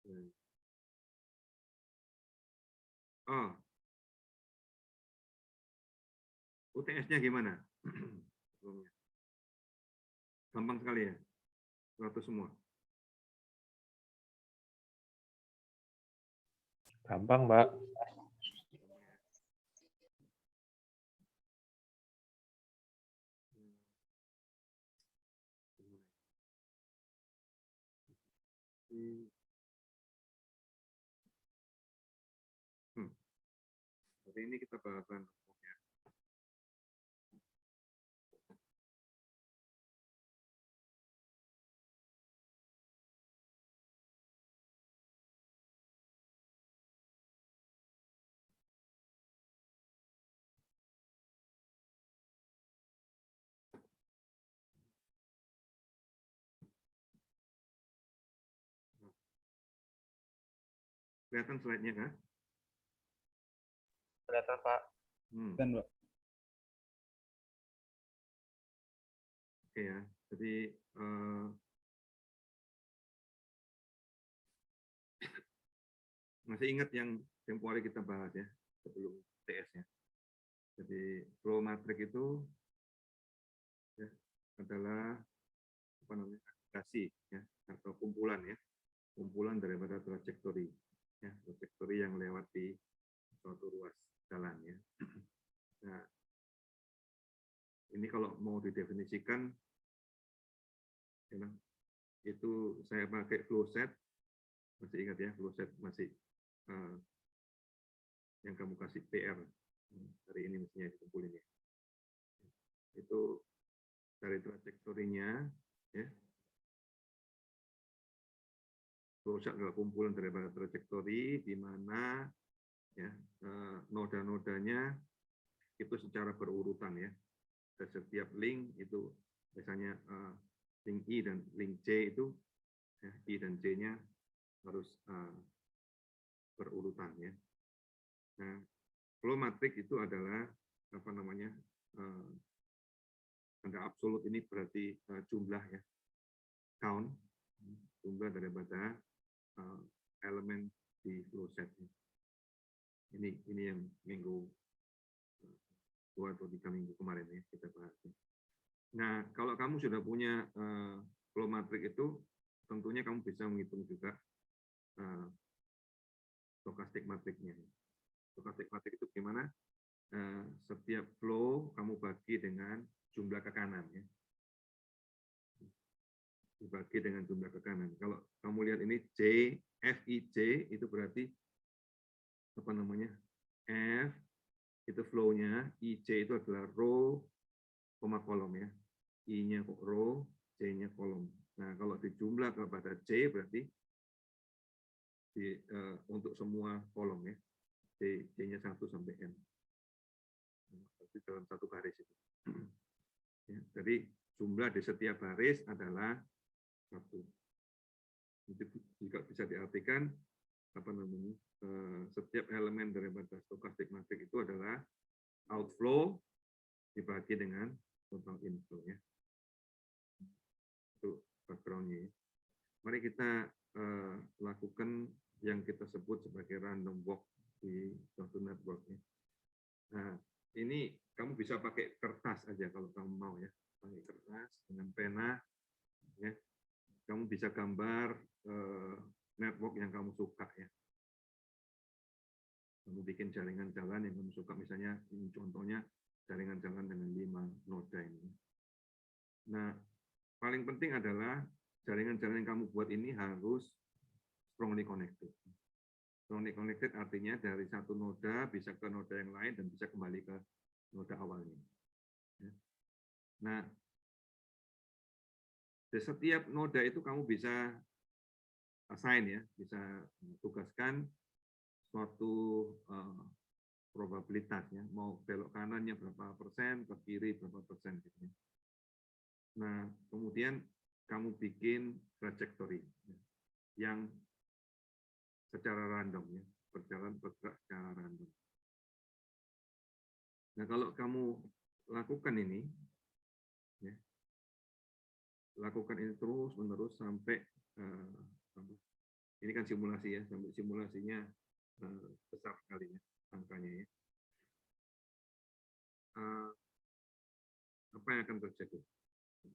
Oh, UTS-nya gimana? Gampang sekali ya, 100 semua. Gampang, Mbak. Hari ini kita bahas ya. Kelihatan slide-nya kan? Kelihatan, Pak. Dan, Pak. Oke ya, jadi masih ingat yang tempo hari kita bahas ya, sebelum TS-nya. Jadi flow matrix itu ya, adalah apa namanya, agregasi ya, atau kumpulan ya, kumpulan daripada trajektori ya, trajektori yang lewat di suatu ruas jalan ya. Nah, ini kalau mau didefinisikan ya, itu saya pakai flow set, masih ingat ya, flow set masih yang kamu kasih PR hari ini mestinya dikumpulin ya. Itu dari trajektorinya ya. Flowchart adalah kumpulan daripada trajektori di mana ya noda-nodanya itu secara berurutan ya. Dan setiap link itu biasanya link I dan link J itu ya, I dan J-nya harus berurutan ya. Nah, flow matrix itu adalah apa namanya? Ada absolut ini berarti jumlah ya, count, jumlah daripada elemen di flow set. Ini yang minggu 2 atau 3 minggu kemarin ya kita bahas. Nah, kalau kamu sudah punya flow matrix itu, tentunya kamu bisa menghitung juga stochastic matrix-nya. Stochastic matrix itu gimana? Setiap flow kamu bagi dengan jumlah ke kanan ya. Dibagi dengan jumlah ke kanan. Kalau kamu lihat ini J, F, I, J itu berarti apa namanya? F itu flow-nya, IJ itu adalah row, kolom ya. I-nya row, J-nya kolom. Nah, kalau dijumlah kepada J berarti untuk semua kolom ya. J-nya 1 sampai N. Berarti dalam satu baris itu. Ya, jadi jumlah di setiap baris adalah 1. Itu juga bisa diartikan apa namanya, setiap elemen daripada stochastic matrix itu adalah outflow dibagi dengan total inflow ya. Itu background-nya. Mari kita lakukan yang kita sebut sebagai random walk di suatu network ya. Nah, ini kamu bisa pakai kertas aja kalau kamu mau ya, pakai kertas dengan pena ya. Kamu bisa gambar network yang kamu suka ya. Kamu bikin jaringan jalan yang kamu suka, misalnya ini contohnya jaringan jalan dengan 5 noda ini. Nah, paling penting adalah jaringan jalan yang kamu buat ini harus strongly connected. Strongly connected artinya dari satu noda bisa ke noda yang lain dan bisa kembali ke noda awalnya. Nah, di setiap noda itu kamu bisa assign ya, bisa tugaskan suatu probabilitasnya, mau belok kanannya berapa persen, ke kiri berapa persen gitu. Nah, kemudian kamu bikin trajectory yang secara random ya, bergerak secara random. Nah, kalau kamu lakukan ini ya, lakukan ini terus menerus sampai Ini kan simulasi ya, sampai simulasinya besar sekali ya angkanya ya. Apa yang akan terjadi? Ya.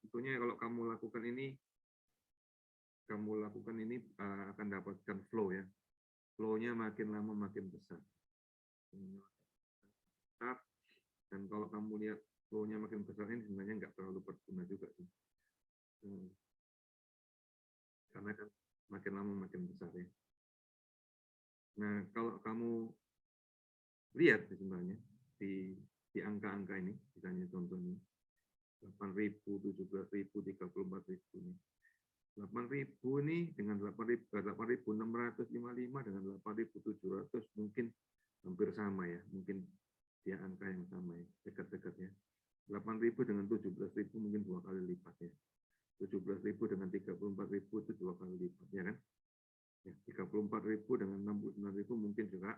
Tentunya kalau kamu lakukan ini akan dapatkan flow ya. Flow-nya makin lama makin besar. Dan kalau kamu lihat flow-nya makin besar ini sebenarnya nggak terlalu berguna juga sih. Karena kan makin lama makin besar ya. Nah, kalau kamu lihat sebenarnya di angka-angka ini, misalnya contohnya 8.000, 17.000, 34.000 ini. 8.000 ini dengan 8.655 dengan 8.700 mungkin hampir sama ya, mungkin dia angka yang sama ya, dekat-dekat ya. 8.000 dengan 17.000 mungkin 2 kali lipat ya. 17.000 dengan 34.000 itu 2 kali lipat ya kan. Ya, 34.000 dengan 69.000 mungkin juga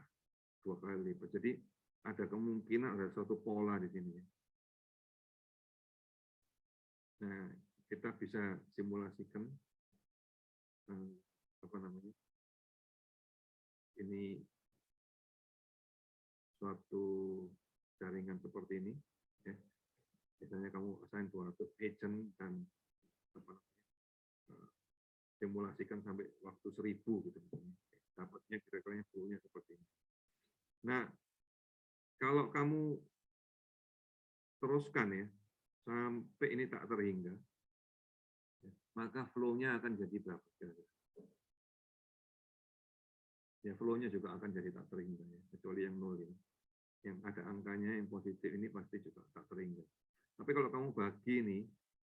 2 kali lipat. Jadi ada kemungkinan ada suatu pola di sini ya. Nah, kita bisa simulasikan apa namanya? Ini suatu jaringan seperti ini ya. Misalnya kamu assign 200 agent dan apa namanya? Simulasikan sampai waktu 1000 gitu misalnya. Dapatnya kira-kira flow-nya seperti ini. Nah, kalau kamu teruskan ya sampai ini tak terhingga, maka flow-nya akan jadi berapa? Ya, flow-nya juga akan jadi tak terhingga ya, kecuali yang nol ini. Yang ada angkanya yang positif ini pasti juga tak terhingga. Tapi kalau kamu bagi ini,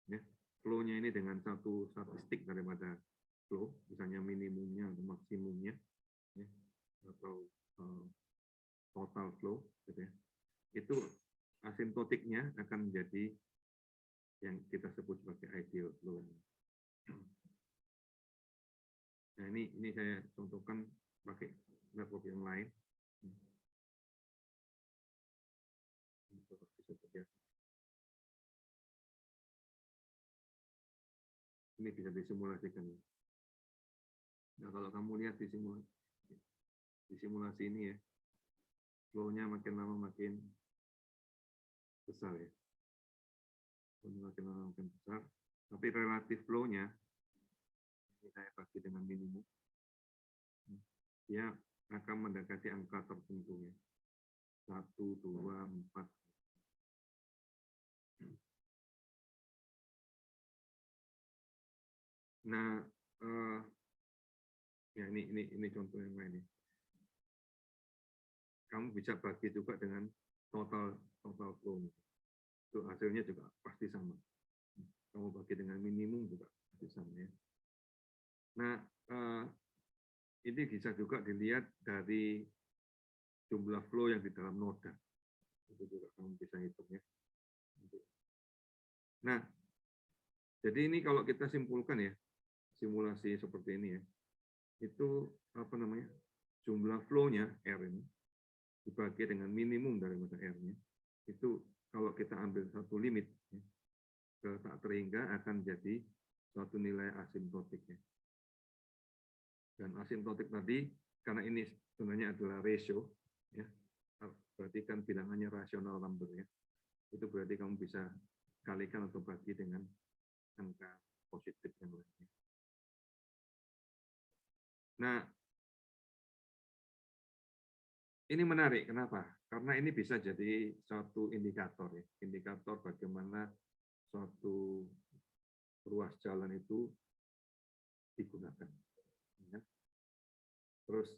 ya, flow-nya ini dengan satu statistik daripada flow, misalnya minimumnya atau maksimumnya, ya, atau total flow, gitu ya, itu asimptotiknya akan menjadi yang kita sebut sebagai ideal flow. Nah, ini saya contohkan pakai network yang lain. Ini bisa disimulasikan. Nah, kalau kamu lihat di simulasi ini ya, flow-nya makin lama makin besar ya. Makin lama makin besar. Tapi relatif flow-nya, ini saya bagi dengan minimum, dia akan mendekati angka tertentu ya. 1, 2, 4. Nah, ya ini contoh yang lain. Kamu bisa bagi juga dengan total flow. Itu hasilnya juga pasti sama. Kamu bagi dengan minimum juga pasti sama ya. Nah, ini bisa juga dilihat dari jumlah flow yang di dalam noda. Itu juga kamu bisa hitung ya. Nah, jadi ini kalau kita simpulkan ya, simulasi seperti ini ya, itu apa namanya, jumlah flow-nya R ini dibagi dengan minimum daripada R-nya, itu kalau kita ambil satu limit ya, tak terhingga akan jadi suatu nilai asimptotik ya. Dan asimptotik tadi, karena ini sebenarnya adalah ratio ya, berarti kan bilangannya rasional number ya, itu berarti kamu bisa kalikan atau bagi dengan angka positif yang lainnya. Nah, ini menarik. Kenapa? Karena ini bisa jadi suatu indikator ya, indikator bagaimana suatu ruas jalan itu digunakan. Terus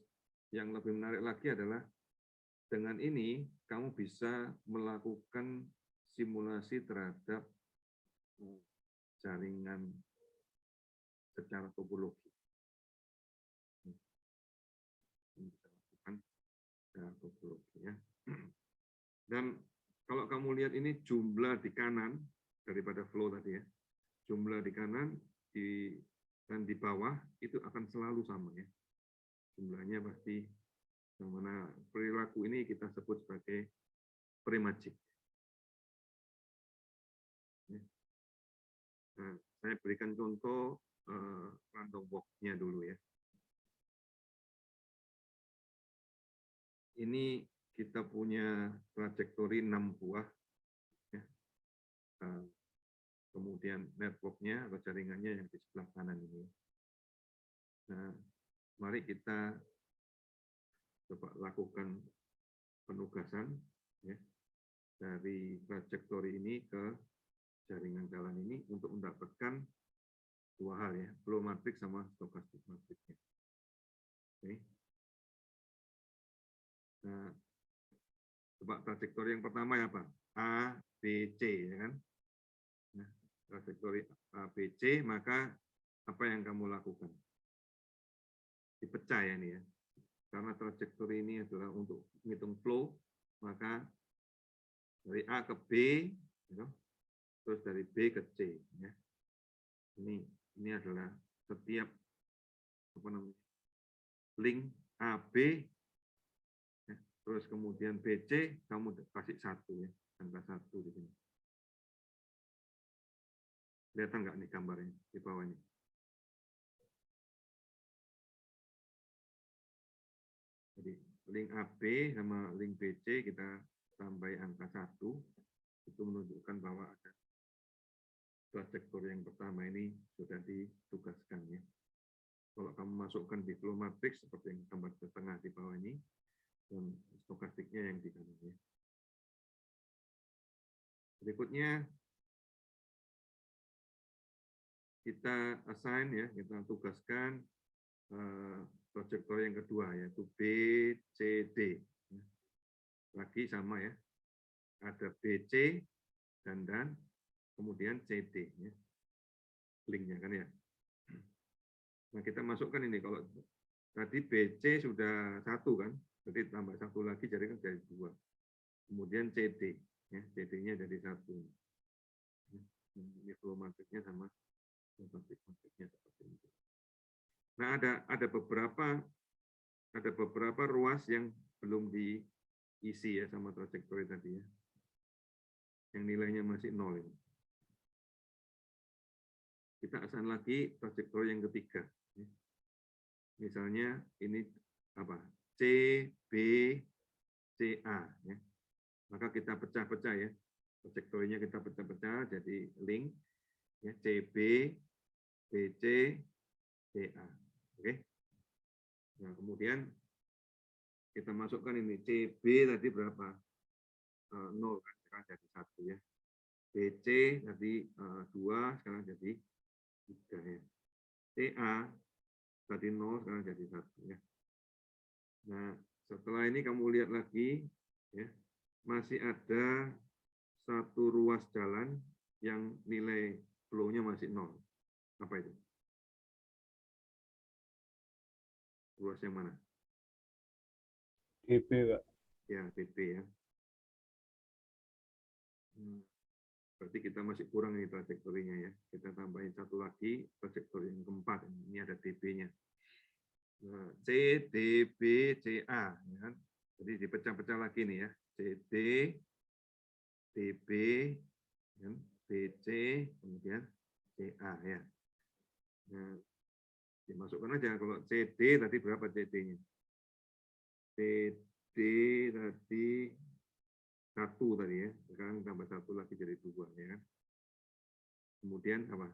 yang lebih menarik lagi adalah dengan ini kamu bisa melakukan simulasi terhadap jaringan secara topologi. Bisa lakukan secara topologi ya. Dan kalau kamu lihat ini jumlah di kanan daripada flow tadi ya, jumlah di kanan dan di bawah itu akan selalu sama ya. Jumlahnya pasti yang mana perilaku ini kita sebut sebagai premagic. Nah, Saya berikan contoh random walk-nya dulu ya. Ini kita punya trajektori 6 buah. Ya. Kemudian network-nya atau jaringannya yang di sebelah kanan ini. Nah, mari kita coba lakukan penugasan ya, dari trajektori ini ke jaringan jalan ini untuk mendapatkan dua hal ya, flow matrix sama stokastik matrixnya. Oke. Nah, coba trajektori yang pertama ya Pak, A, B, C ya kan. Nah, trajektori A, B, C, maka apa yang kamu lakukan? Dipecah ya ini ya. Karena trajektori ini adalah untuk menghitung flow, maka dari A ke B, gitu, terus dari B ke C. Ya. Ini adalah setiap apa namanya, link AB, ya, terus kemudian BC, kamu kasih 1 ya, angka 1 di sini. Kelihatan nggak nih gambarnya di bawahnya? Jadi link AB sama link BC kita tambah angka 1, itu menunjukkan bahwa ada trajektori yang pertama ini sudah ditugaskan ya. Kalau kamu masukkan di flow matrix seperti yang gambar di tengah di bawah ini, dan stokastiknya yang di kanan ya. Berikutnya kita assign ya, kita tugaskan trajektori yang kedua yaitu BCD. Lagi sama ya, ada BC dan kemudian CD ya, linknya kan ya. Nah kita masukkan ini, kalau tadi BC sudah 1 kan, jadi tambah 1 lagi jadi kan jadi 2. Kemudian CD ya, CD-nya jadi 1. Ini flow matrixnya sama matrixnya seperti itu. Nah ada beberapa ruas yang belum diisi ya sama trajektori tadi ya, yang nilainya masih 0 ini. Kita assign lagi trajektori yang ketiga. Misalnya ini apa? C, B, C, A. Ya. Maka kita pecah-pecah ya. Trajektorinya kita pecah-pecah jadi link ya, CB, BC, CA. Oke. Nah, kemudian kita masukkan ini CB tadi berapa? 0 kan, sekarang jadi 1 ya. BC tadi 2, sekarang jadi 3 ya. CA tadi 0, sekarang jadi 1 ya. Nah, setelah ini kamu lihat lagi ya, masih ada satu ruas jalan yang nilai flow-nya masih 0. Apa itu? Ruas yang mana? DP, Pak. Ya, DP ya. Berarti kita masih kurang ini trajektorinya ya. Kita tambahin satu lagi, trajektori yang keempat. Ini ada DP-nya. Nah, C, D, B, C, A. Ya kan? Jadi dipecah-pecah lagi nih ya. CD, DB, ya, BC, kemudian CA ya. Nah, dimasukkan aja. Kalau CD tadi berapa CD-nya? CD tadi 1 tadi ya. Sekarang tambah 1 lagi jadi 2 ya. Kemudian apa?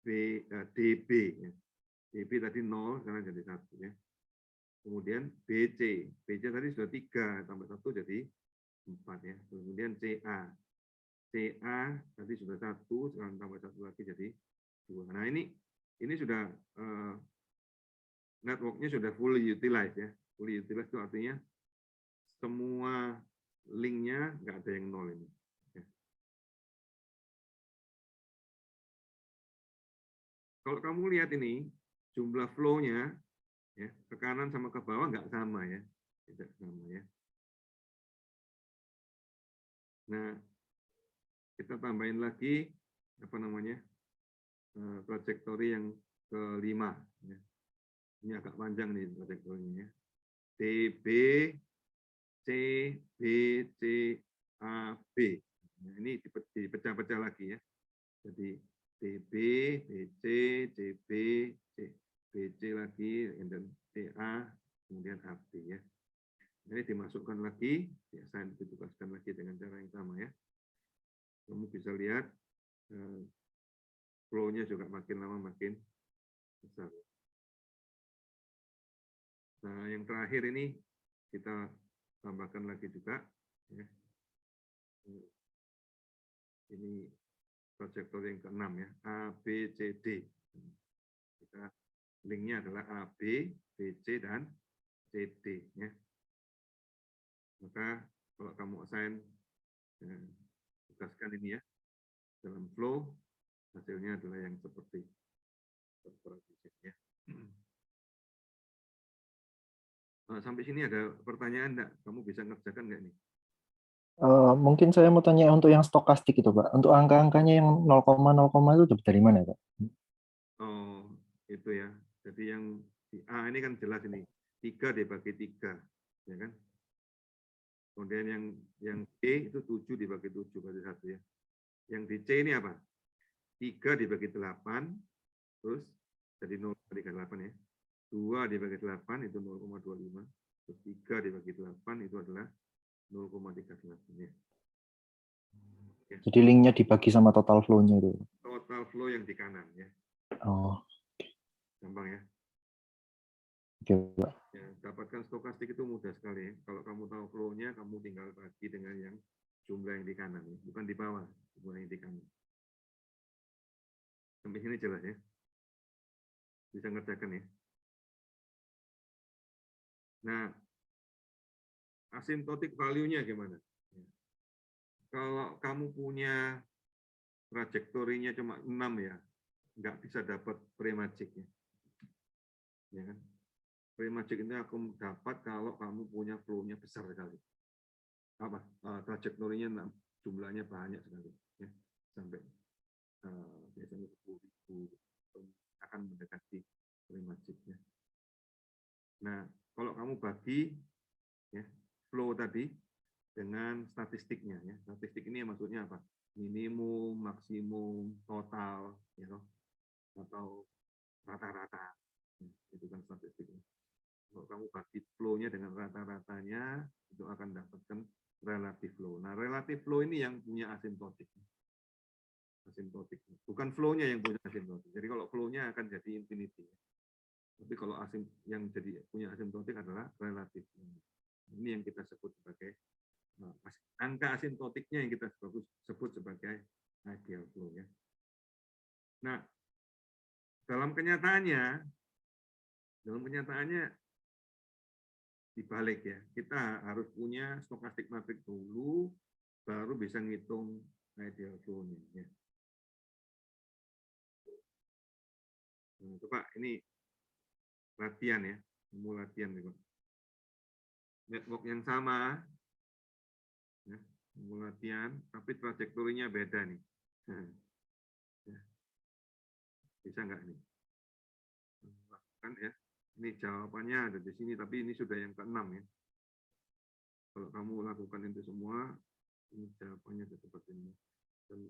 DB ya. DB tadi 0, sekarang jadi 1 ya. Kemudian BC. BC tadi sudah 3, tambah 1 jadi 4 ya. Kemudian CA. CA tadi sudah 1, sekarang tambah 1 lagi jadi 2. Nah ini sudah network-nya sudah fully utilized ya. Fully utilized itu artinya semua link-nya nggak ada yang 0 ini. Ya. Kalau kamu lihat ini, jumlah flow-nya ya, ke kanan sama ke bawah nggak sama ya. Tidak sama ya. Nah, kita tambahin lagi apa namanya? Trajektori yang kelima ya. Ini agak panjang nih trajektorinya ya. DB C B C A B. Nah, ini dipecah-pecah lagi ya. Jadi DB, BC, CB, BC lagi, dan CA, kemudian AB ya. Ini dimasukkan lagi, biasa ditugaskan lagi dengan cara yang sama ya. Kamu bisa lihat flow-nya juga makin lama makin besar. Nah, yang terakhir ini kita tambahkan lagi juga. Ya. Ini proyektor yang ke-6 ya, A, B, C, D. Kita linknya adalah A, B, C, dan D. Ya. Maka kalau kamu assign, tugaskan ini ya, dalam flow, hasilnya adalah yang seperti ya. Sampai sini ada pertanyaan enggak? Kamu bisa ngerjakan nggak nih? Mungkin saya mau tanya untuk yang stokastik itu, Pak. Untuk angka-angkanya yang 0,0 itu dari mana, Pak? Oh, itu ya. Jadi yang di A ini kan jelas ini. 3 dibagi 3. Ya kan? Kemudian yang B itu 7 dibagi 7, berarti 1 ya. Yang di C ini apa? 3 dibagi 8, terus jadi 0,38 ya. 2 dibagi 8 itu 0,25. Terus 3 dibagi 8 itu adalah 0,38 ya. Jadi linknya dibagi sama total flow-nya itu. Total flow yang di kanan ya. Oh. Gampang ya. Oke, Pak. Ya, dapatkan stokastik itu mudah sekali. Kalau kamu tahu flow-nya, kamu tinggal bagi dengan yang jumlah yang di kanan, ya. Bukan di bawah, jumlah yang di kanan. Sampai sini jelas ya. Bisa ngerjakan ya. Nah, asymptotic value-nya gimana? Kalau kamu punya trajektorinya cuma 6 ya, nggak bisa dapat premagic ya. Ya kan? Premagic itu aku dapat kalau kamu punya flow-nya besar sekali. Apa? Trajektorinya jumlahnya banyak sekali. Ya. Sampai biasanya 10.000 akan mendekati premagic ya. Nah, kalau kamu bagi ya, flow tadi dengan statistiknya ya. Statistik ini maksudnya apa? Minimum, maksimum, total ya, atau rata-rata. Itu kan statistiknya. Kalau kamu bagi flow-nya dengan rata-ratanya, itu akan dapatkan relative flow. Nah, relative flow ini yang punya asymptotic. Asymptotic. Bukan flow-nya yang punya asymptotic. Jadi kalau flow-nya akan jadi infinity. Tapi kalau yang jadi punya asymptotic adalah relative. Ini yang kita sebut sebagai angka asymptotiknya yang kita sebut sebagai ideal flow ya. Nah, dalam kenyataannya dibalik ya. Kita harus punya stochastic matrix dulu, baru bisa ngitung ideal flow-nya. Ya. Nah, coba ini latihan ya, mau latihan juga. Network yang sama, ya, mau latihan, tapi trajektorinya beda nih. Ya. Bisa nggak nih? Lakukan ya. Ini jawabannya ada di sini, tapi ini sudah yang ke-6 ya. Kalau kamu lakukan itu semua, ini jawabannya seperti ini. Dan,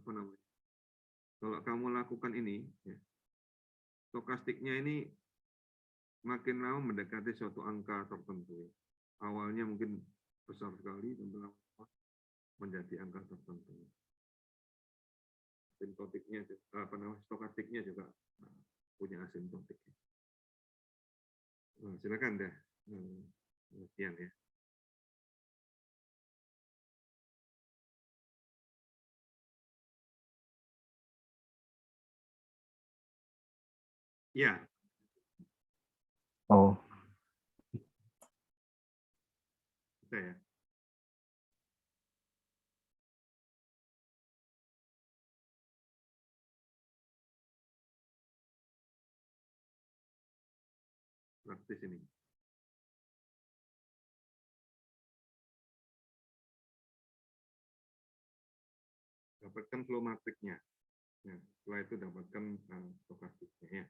apa namanya? Kalau kamu lakukan ini, ya, stokastiknya ini makin lama mendekati suatu angka tertentu. Awalnya mungkin besar sekali, dan lama menjadi angka tertentu. Asymptotiknya, stokastiknya juga punya asymptotik. Nah, silakan deh, latihan ya. Ya. Oh. Bisa ya. Praktis ini. Dapatkan flow matrixnya. Nah, setelah itu dapatkan stokastiknya ya.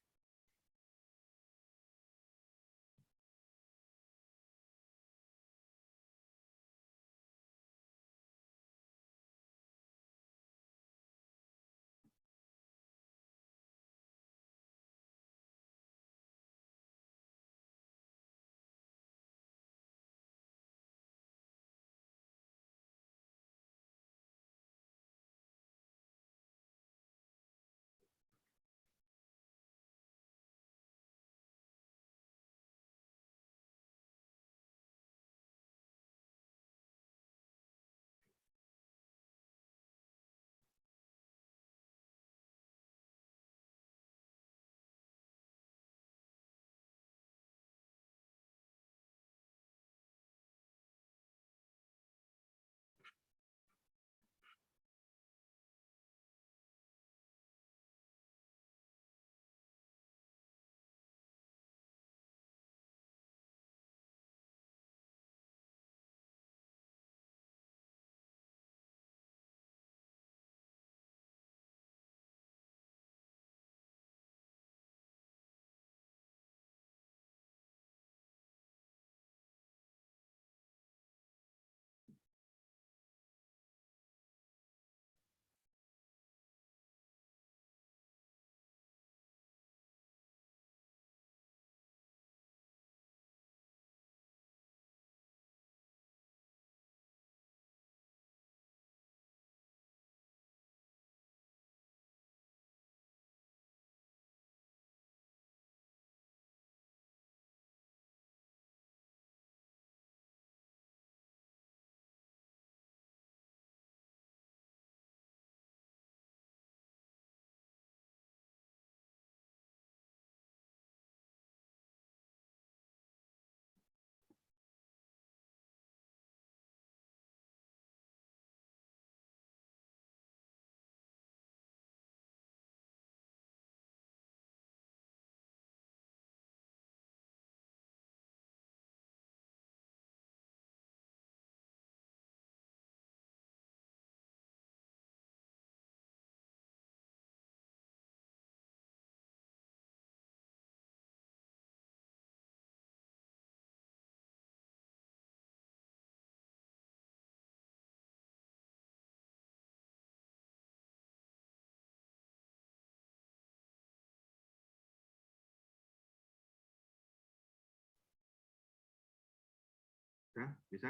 Bisa? Bisa?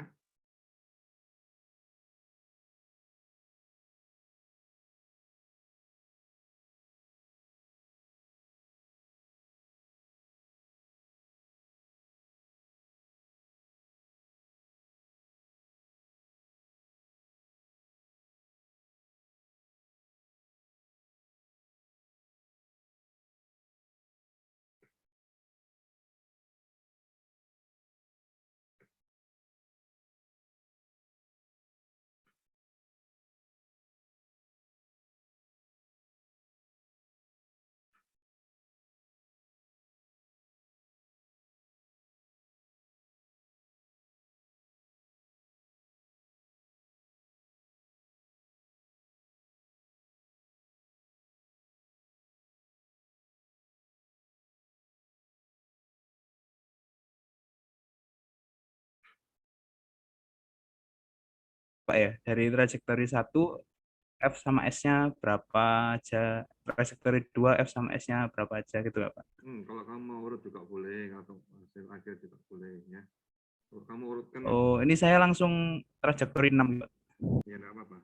Pak ya, dari trajektori 1 F sama S-nya berapa aja, trajektori 2 F sama S-nya berapa aja gitu Pak. Kalau kamu mau urut juga boleh, atau hasil akhir juga boleh ya. Kalau kamu urutkan, Oh, ini saya langsung trajektori 6 Pak. ya enggak apa-apa.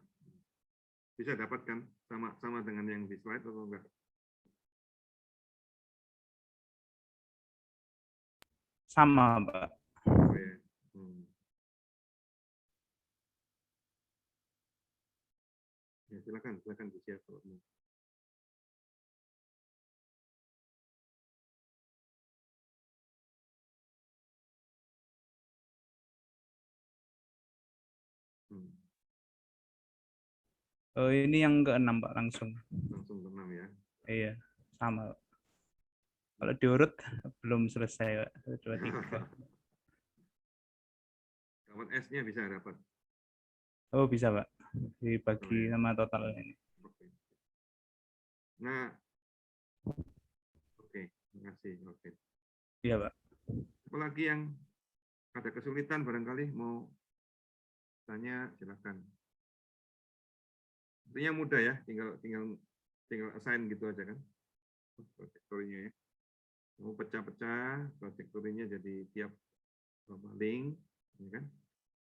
Bisa dapatkan sama dengan yang di slide atau enggak? Sama Pak. Oh, ya. Ya, silakan di-share kalau mau. Oh, ini yang ke-6 Pak langsung. Langsung ke 6 ya. Iya, sama Pak. Kalau diurut belum selesai Pak. 1, 2, 3. Kawan S-nya bisa dapat. Oh, bisa Pak. Oh, Dibagi ya. sama total ini. Oke. Nah, oke, terima kasih. Oke. Iya Pak. Apalagi yang ada kesulitan barangkali mau tanya, silakan. Intinya mudah ya, tinggal assign gitu aja kan. Trajektorinya ya. Mau pecah-pecah trajektorinya jadi tiap link, ya kan?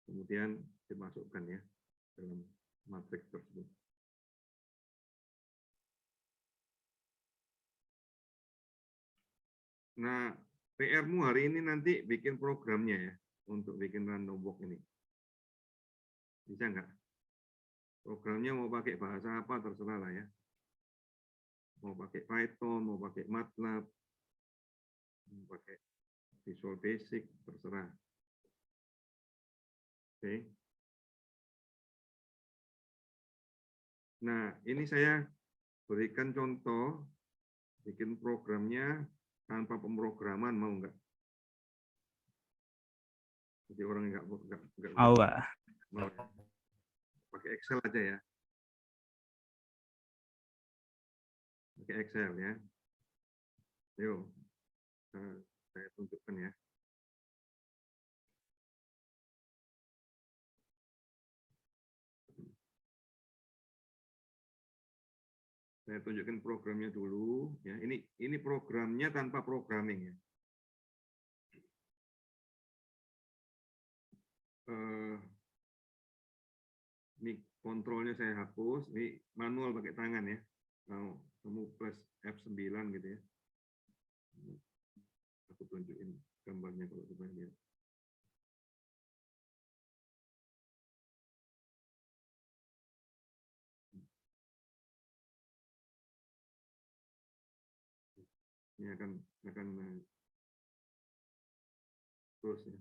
Kemudian dimasukkan ya dalam matriks tersebut. Nah, PR-mu hari ini nanti bikin programnya ya, untuk bikin random walk ini. Bisa nggak? Programnya mau pakai bahasa apa, terserah lah ya. Mau pakai Python, mau pakai MATLAB, mau pakai Visual Basic, terserah. Oke. Nah, ini saya berikan contoh, bikin programnya tanpa pemrograman, mau nggak? Jadi orang nggak Mau Pak. mau ya. Pakai Excel aja ya. Pakai Excel ya. Yuk, saya tunjukkan ya. Saya tunjukkan programnya dulu ya. Ini programnya tanpa programming ya. Ini kontrolnya saya hapus, ini manual pakai tangan ya. Kalau kamu plus F9 gitu ya. Aku tunjukin gambarnya kalau supaya lihat. Ini akan terus ya.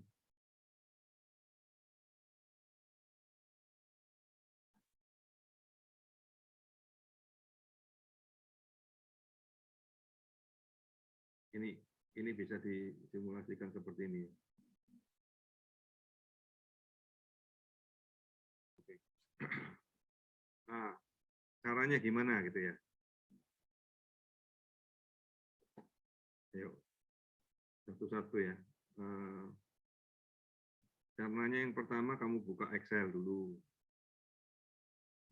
Ini bisa disimulasikan seperti ini. Oke. Nah, caranya gimana gitu ya? Ayo, satu-satu ya. Caranya yang pertama kamu buka Excel dulu.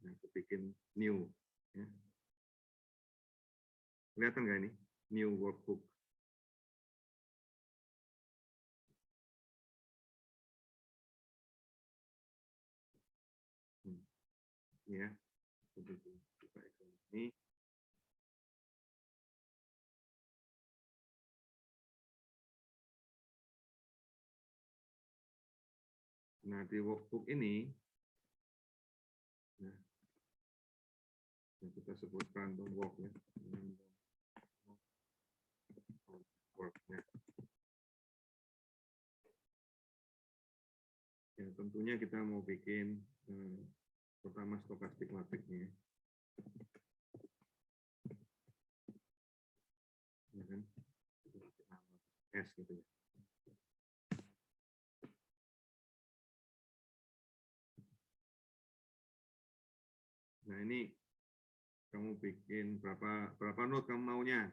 Nah, aku bikin new. Ya. Kelihatan nggak ini? New workbook. ya. Buka Excel ini. Nah, di workbook ini, nah, yang kita sebut random walk ya. Worknya. Ya, tentunya kita mau bikin pertama stokastik matrixnya. Ya kan? S gitu ya. Nah, ini kamu bikin berapa node kamu maunya?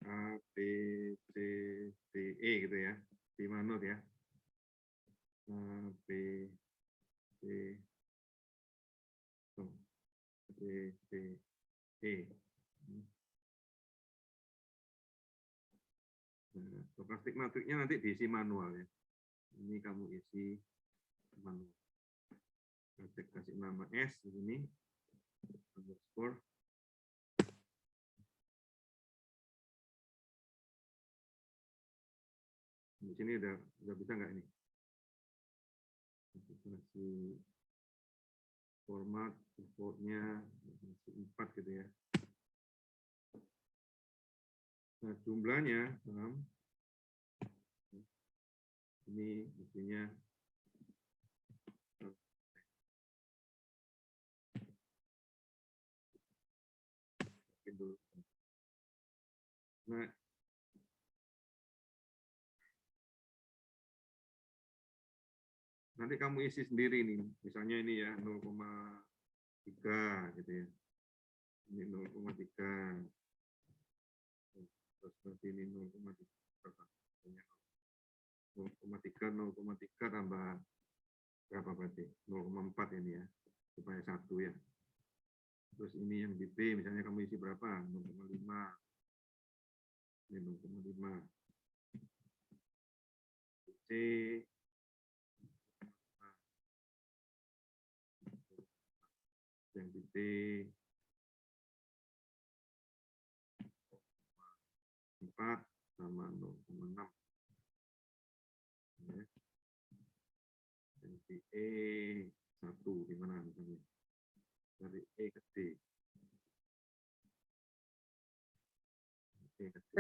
A, B, C, D, E gitu ya. 5 node ya. A, B, C, D, D, E. Nah, stokastik matrixnya nanti diisi manual ya. Ini kamu isi manual. Kasih nama S di sini. Underscore. Di sini udah bisa nggak ini? Kasih format defaultnya 4 gitu ya. Nah, jumlahnya ini mestinya dulu. Nah, nanti kamu isi sendiri nih, misalnya ini ya 0,3 gitu ya. Ini 0,3. Terus nanti ini 0,3 tambah berapa berarti? 0,4 ini ya, supaya 1 ya. Terus ini yang di B, misalnya kamu isi berapa? 0,5. Ini 0,5. C, yang di D, 4 sama 0,6. Ya. Yang di E, 1, di mana misalnya? Dari E ke D. E ke D.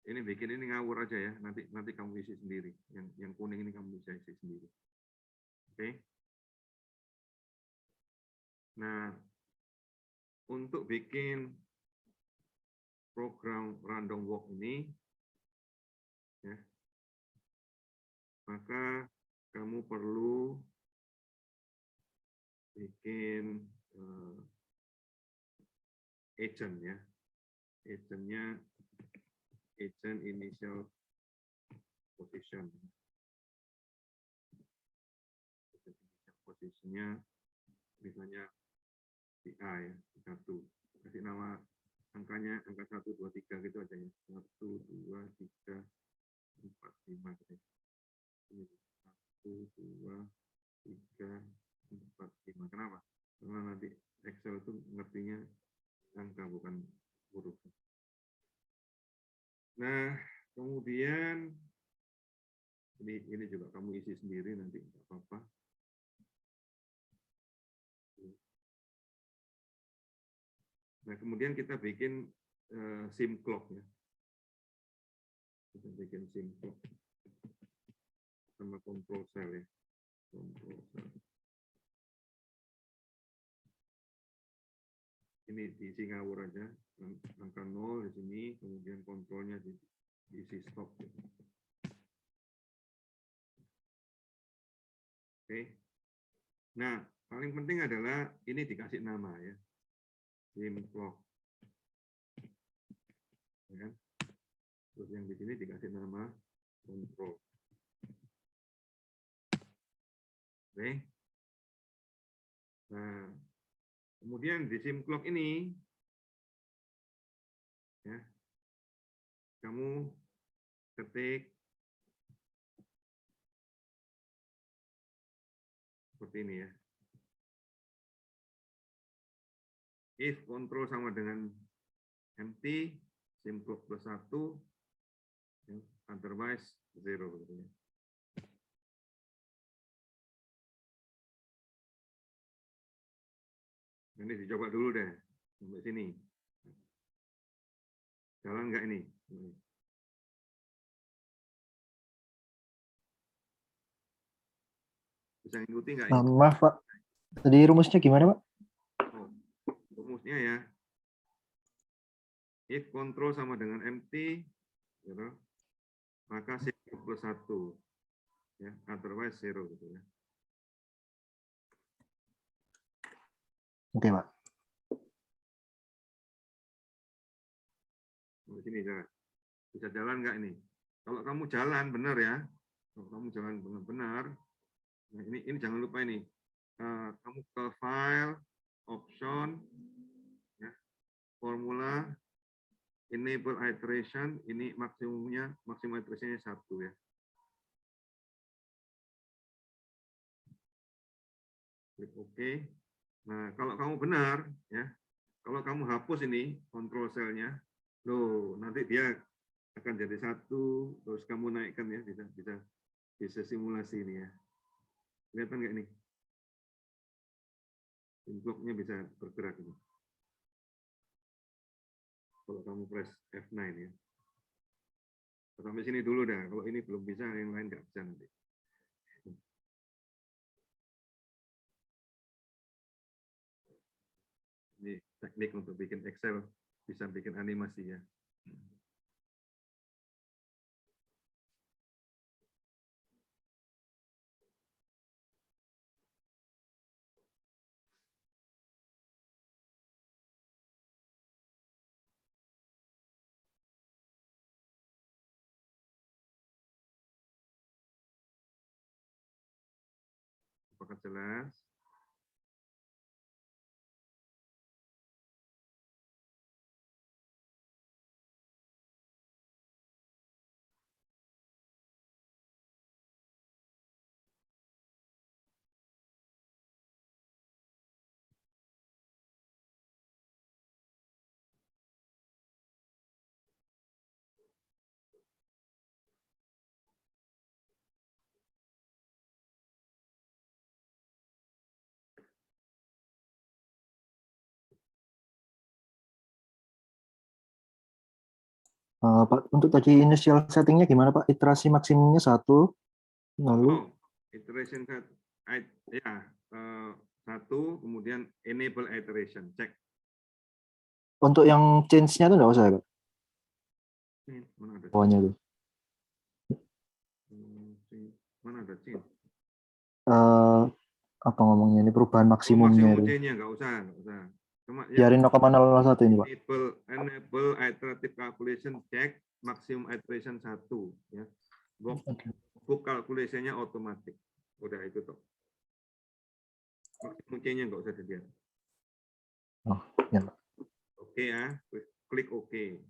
Ini bikin ini ngawur aja ya. Nanti kamu isi sendiri. Yang kuning ini kamu bisa isi sendiri. Oke. Nah, untuk bikin program random walk ini, ya, maka kamu perlu bikin agent ya. Agentnya agent initial position. Posisinya misalnya di A ya, 1. Kasih nama angkanya angka 1, 2, 3 gitu aja ya. 1, 2, 3, 4, 5 gitu. 1, 2, 3, 4, 5. Kenapa? Karena nanti Excel itu ngertinya angka bukan huruf. Nah, kemudian ini juga kamu isi sendiri nanti nggak apa-apa. Nah, kemudian kita bikin sim clock ya. Kita bikin sim clock sama control cell ya. Control cell. Ini diisi ngawur aja, angka 0 di sini, kemudian kontrolnya diisi stop. Gitu. Oke. Nah, paling penting adalah ini dikasih nama ya. Sim clock. Ya kan? Terus yang di sini dikasih nama control. Oke. Nah, kemudian di sim clock ini ya, kamu ketik seperti ini ya. If control sama dengan empty, sim clock plus 1, ya, otherwise 0. Gitu ya. Ini dicoba dulu deh, sampai sini. Jalan nggak ini? Bisa ngikuti nggak ini? Maaf Pak, tadi rumusnya gimana Pak? Oh, rumusnya ya. If control sama dengan empty, gitu, maka sim plus 1. Ya, otherwise 0 gitu ya. Oke Pak. Di sini bisa jalan nggak ini? Kalau kamu jalan benar ya, kalau kamu jalan benar-benar, nah ini jangan lupa ini. Kamu ke file, option, ya, formula, enable iteration, ini maksimum iterationnya 1 ya. Klik OK. Nah, kalau kamu benar, ya, kalau kamu hapus ini control cell-nya, loh, nanti dia akan jadi 1, terus kamu naikkan ya, bisa simulasi ini ya. Kelihatan nggak ini? Bloknya bisa bergerak ini. Kalau kamu press F9 ya. Sampai sini dulu dah. Kalau ini belum bisa, yang lain nggak bisa nanti. Ini teknik untuk bikin Excel, bisa bikin animasi ya. Apakah jelas? Pak, untuk tadi initial settingnya gimana Pak? Iterasi maksimumnya 1, lalu Oh, iteration set, ya, 1, kemudian enable iteration, cek. untuk yang change-nya itu nggak usah ya Pak? Mana ada? Bawahnya tuh. Mana ada change? Apa ngomongnya ini perubahan maksimumnya Maksimum itu. change-nya nggak usah. Cuma ya, Biarin 0,001 ini Pak. enable iterative calculation check, maksimum iteration 1 ya. Book calculation-nya otomatis. Udah itu tuh. Maksimum change-nya nggak usah dilihat. Oh, ya Pak. Oke ya, klik OK.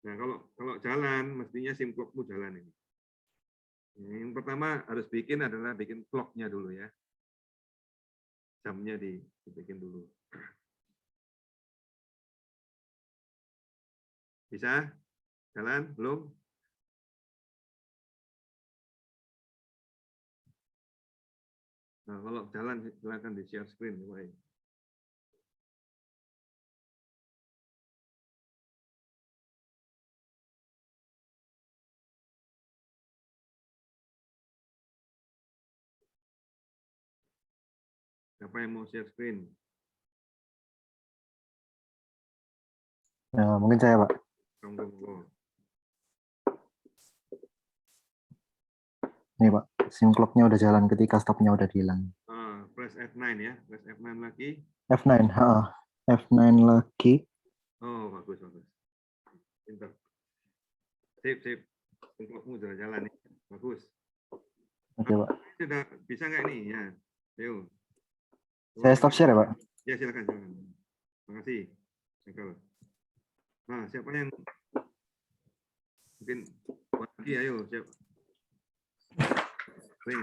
Nah, kalau jalan mestinya sim clock-mu jalan ini. Yang pertama harus adalah bikin clock-nya dulu ya. Jamnya dibikin dulu. Bisa? Jalan? Belum? Nah, kalau jalan silakan di share screen. Siapa yang mau share screen? Ya, mungkin saya Pak. Monggo. Nih Pak, sim clock-nya udah jalan ketika stopnya udah hilang. Press F9 ya, press F9 lagi. F9, F9 lagi. Oh, bagus. Pintar. Sip. Sim clock-mu sudah jalan nih. Bagus. Oke Pak. Sudah bisa nggak nih? Ya, ayo. Saya stop share ya Pak? Ya, silakan. Terima kasih. Nah, siapa yang mungkin lagi? Ayo, siap. Sering.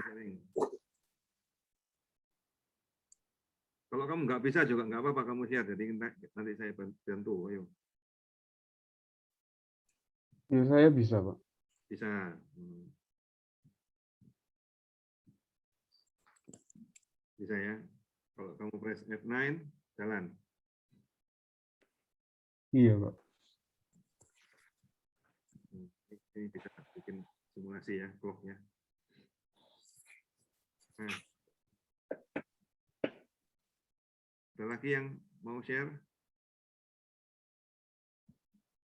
Kalau kamu nggak bisa juga nggak apa-apa, kamu share. Jadi nanti saya bantu. Ayo. Ya, saya bisa, Pak. Bisa. Bisa ya. Kalau kamu press F9, jalan. Iya, Pak. Ini bisa bikin simulasi ya, clock-nya. Nah. Ada lagi yang mau share?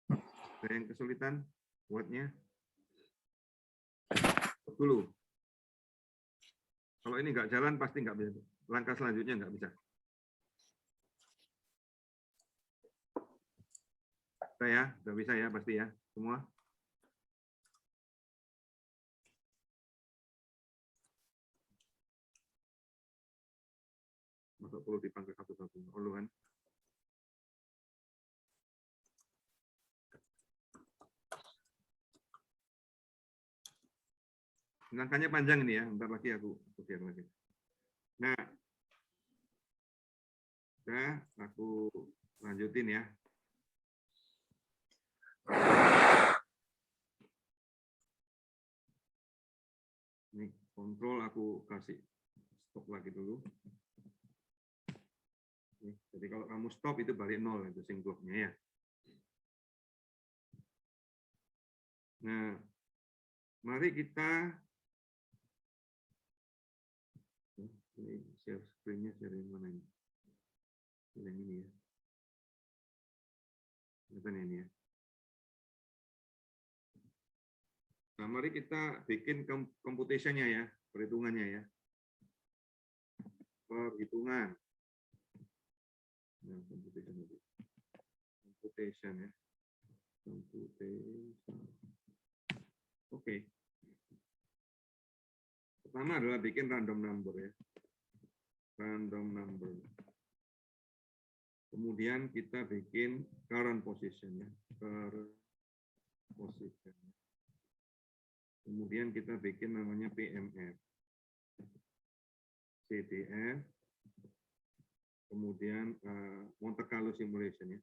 Ada yang kesulitan buatnya? Dulu. Kalau ini nggak jalan, pasti nggak bisa. Langkah selanjutnya nggak bisa. Bisa ya? Udah bisa ya, pasti ya? Semua? Masa perlu dipanggil satu-satu? Oh, kan? Langkahnya panjang ini ya, bentar lagi aku share lagi. Nah, udah aku lanjutin ya. Ini kontrol aku kasih stop lagi dulu. Jadi kalau kamu stop itu balik 0 itu sync block-nya ya. Nah, mari kita ini share screen-nya share yang mana ini? Yang ini ya. Kelihatan ini ya. Nah, mari kita bikin computation-nya ya, perhitungannya ya. Perhitungan. Nah, computation ya. Computation. Oke. Pertama adalah bikin random number ya. Random number. Kemudian kita bikin current position ya. Current position. Kemudian kita bikin namanya PMF. CTF. Kemudian Monte Carlo simulation ya.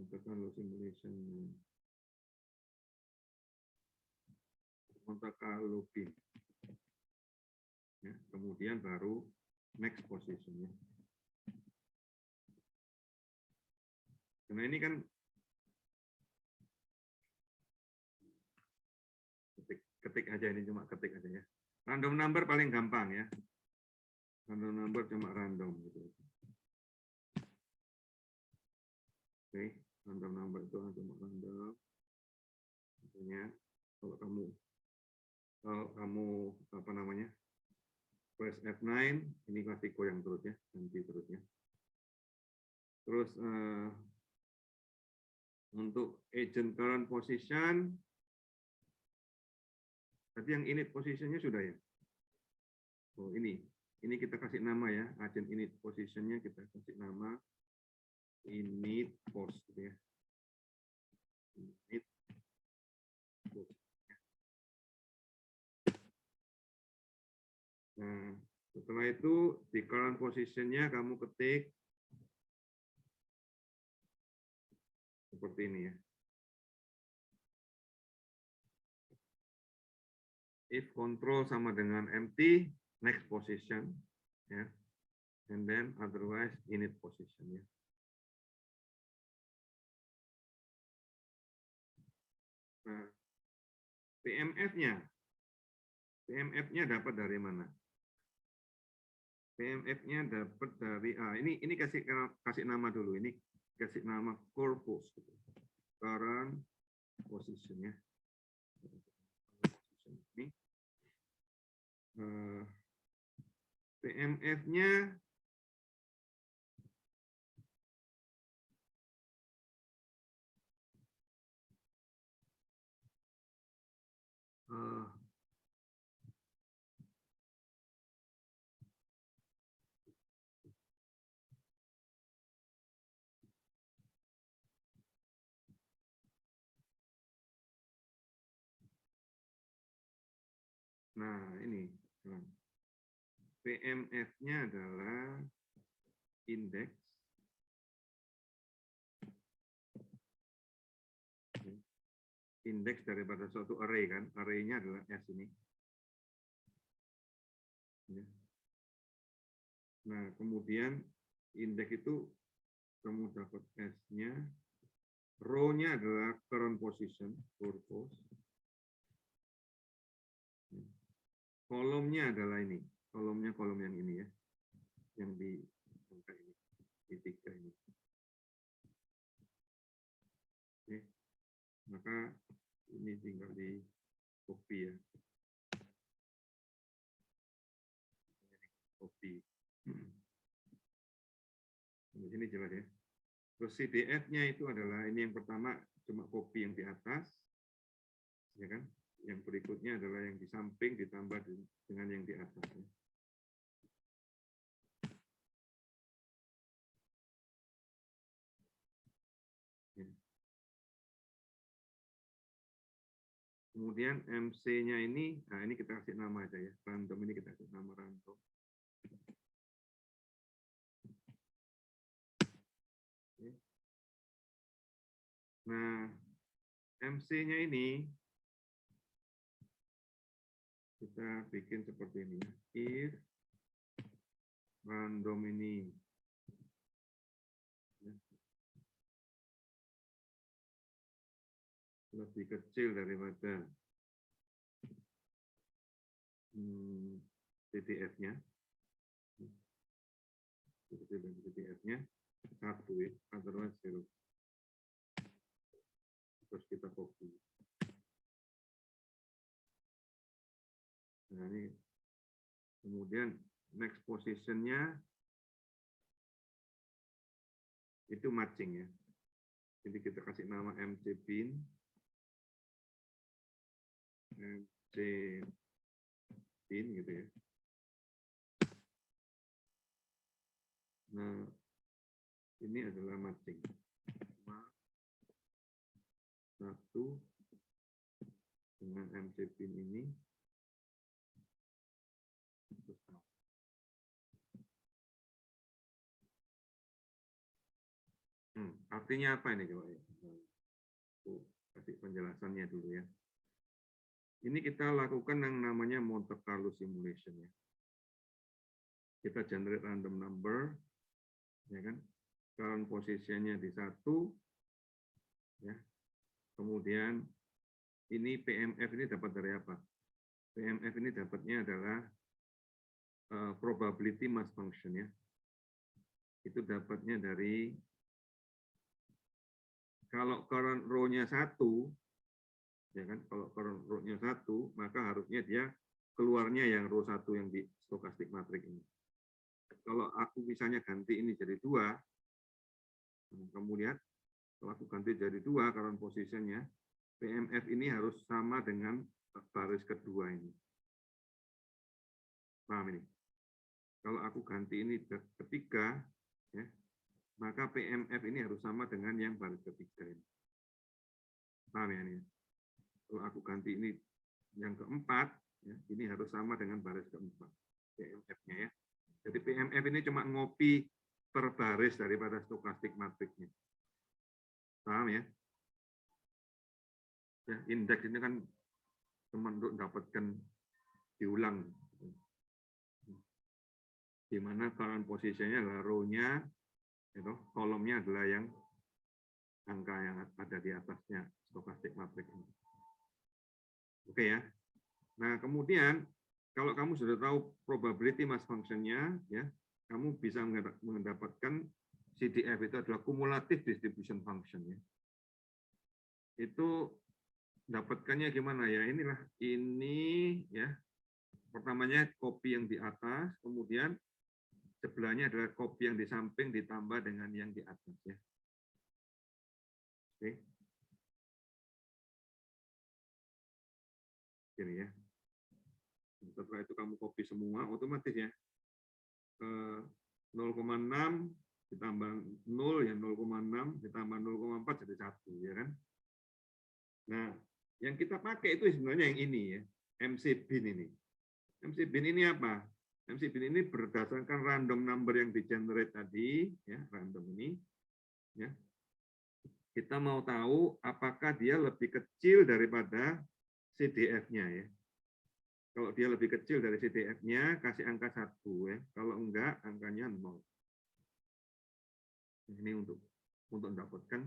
Monte Carlo simulation. Monte Carlo bin. Ya, kemudian baru next position ya. Karena ini kan ketik aja, ini cuma ketik aja ya. Random number paling gampang ya. Random number cuma random gitu. Oke, random number itu cuma random. Artinya kalau kamu apa namanya? Press F9, ini pasti goyang terus ya, ganti terus ya. Terus untuk agent current position, tadi yang init positionnya sudah ya. Oh ini kita kasih nama ya, agent init positionnya kita kasih nama init post gitu ya. Init post. Nah, setelah itu di current positionnya kamu ketik seperti ini ya. If control sama dengan empty, next position ya. And then otherwise init position ya. Nah, PMF-nya dapat dari mana? PMF-nya dapat dari ini kasih nama dulu. Ini kasih nama corpus gitu. Current position ya. PMF-nya nah ini. PMF-nya adalah indeks daripada suatu array kan, array-nya adalah S ini. Ya. Nah, kemudian indeks itu kamu dapat S-nya, row-nya adalah current position, purpose. Kolomnya adalah ini, kolomnya kolom yang ini ya, yang di angka ini, di 3 ini. Oke. Maka ini tinggal di copy ya. Copy. Di sini jelas ya. Terus CDF-nya itu adalah ini yang pertama cuma copy yang di atas, ya kan? Yang berikutnya adalah yang di samping ditambah dengan yang di atas. Ya. Kemudian MC-nya ini, nah ini kita kasih nama aja ya, random ini kita kasih nama random. Oke. Nah, MC-nya ini kita bikin seperti ini ya. If random ini ya, lebih kecil daripada CDF-nya, CDF-nya 1 ya, otherwise 0. Terus kita copy. Nah ini kemudian next position-nya itu matching ya. Jadi kita kasih nama MC bin, MC bin gitu ya. Nah ini adalah matching. 1 dengan MC bin ini. Artinya apa ini coba ya? Aku kasih penjelasannya dulu ya. Ini kita lakukan yang namanya Monte Carlo simulation ya. Kita generate random number, ya kan? Current positionnya di 1, ya. Kemudian ini PMF ini dapat dari apa? PMF ini dapatnya adalah probability mass function ya. Itu dapatnya dari kalau current row-nya 1, ya kan? Kalau current row-nya 1, maka harusnya dia keluarnya yang row 1 yang di stochastic matrix ini. Kalau aku misalnya ganti ini jadi 2, kemudian kalau aku ganti jadi 2 current position-nya, PMF ini harus sama dengan baris kedua ini. Paham ini? Kalau aku ganti ini ketiga, ya, maka PMF ini harus sama dengan yang baris ketiga ini. Paham ya ini? Kalau aku ganti ini yang keempat, ya, ini harus sama dengan baris keempat. PMF-nya ya. Jadi PMF ini cuma ngopi per baris daripada stochastic matrix-nya. Paham ya? Ya, indeks ini kan cuma untuk dapatkan diulang. Di mana current position-nya adalah row-nya, itu kolomnya adalah yang angka yang ada di atasnya stochastic matrix ini. Oke ya. Nah kemudian kalau kamu sudah tahu probability mass function-nya, ya, kamu bisa mendapatkan CDF itu adalah cumulative distribution function ya. Itu dapatkannya gimana ya? Inilah ini ya. Pertamanya copy yang di atas, kemudian sebelahnya adalah copy yang di samping ditambah dengan yang di atas ya. Oke. Gini ya. Setelah itu kamu copy semua otomatis ya. 0,6 ditambah 0 ya 0,6 ditambah 0,4 jadi 1 ya kan. Nah, yang kita pakai itu sebenarnya yang ini ya, MC bin ini. MC bin ini apa? MC bin ini berdasarkan random number yang di generate tadi, ya, random ini, ya. Kita mau tahu apakah dia lebih kecil daripada CDF-nya, ya. Kalau dia lebih kecil dari CDF-nya, kasih angka 1, ya. Kalau enggak, angkanya 0. Ini untuk mendapatkan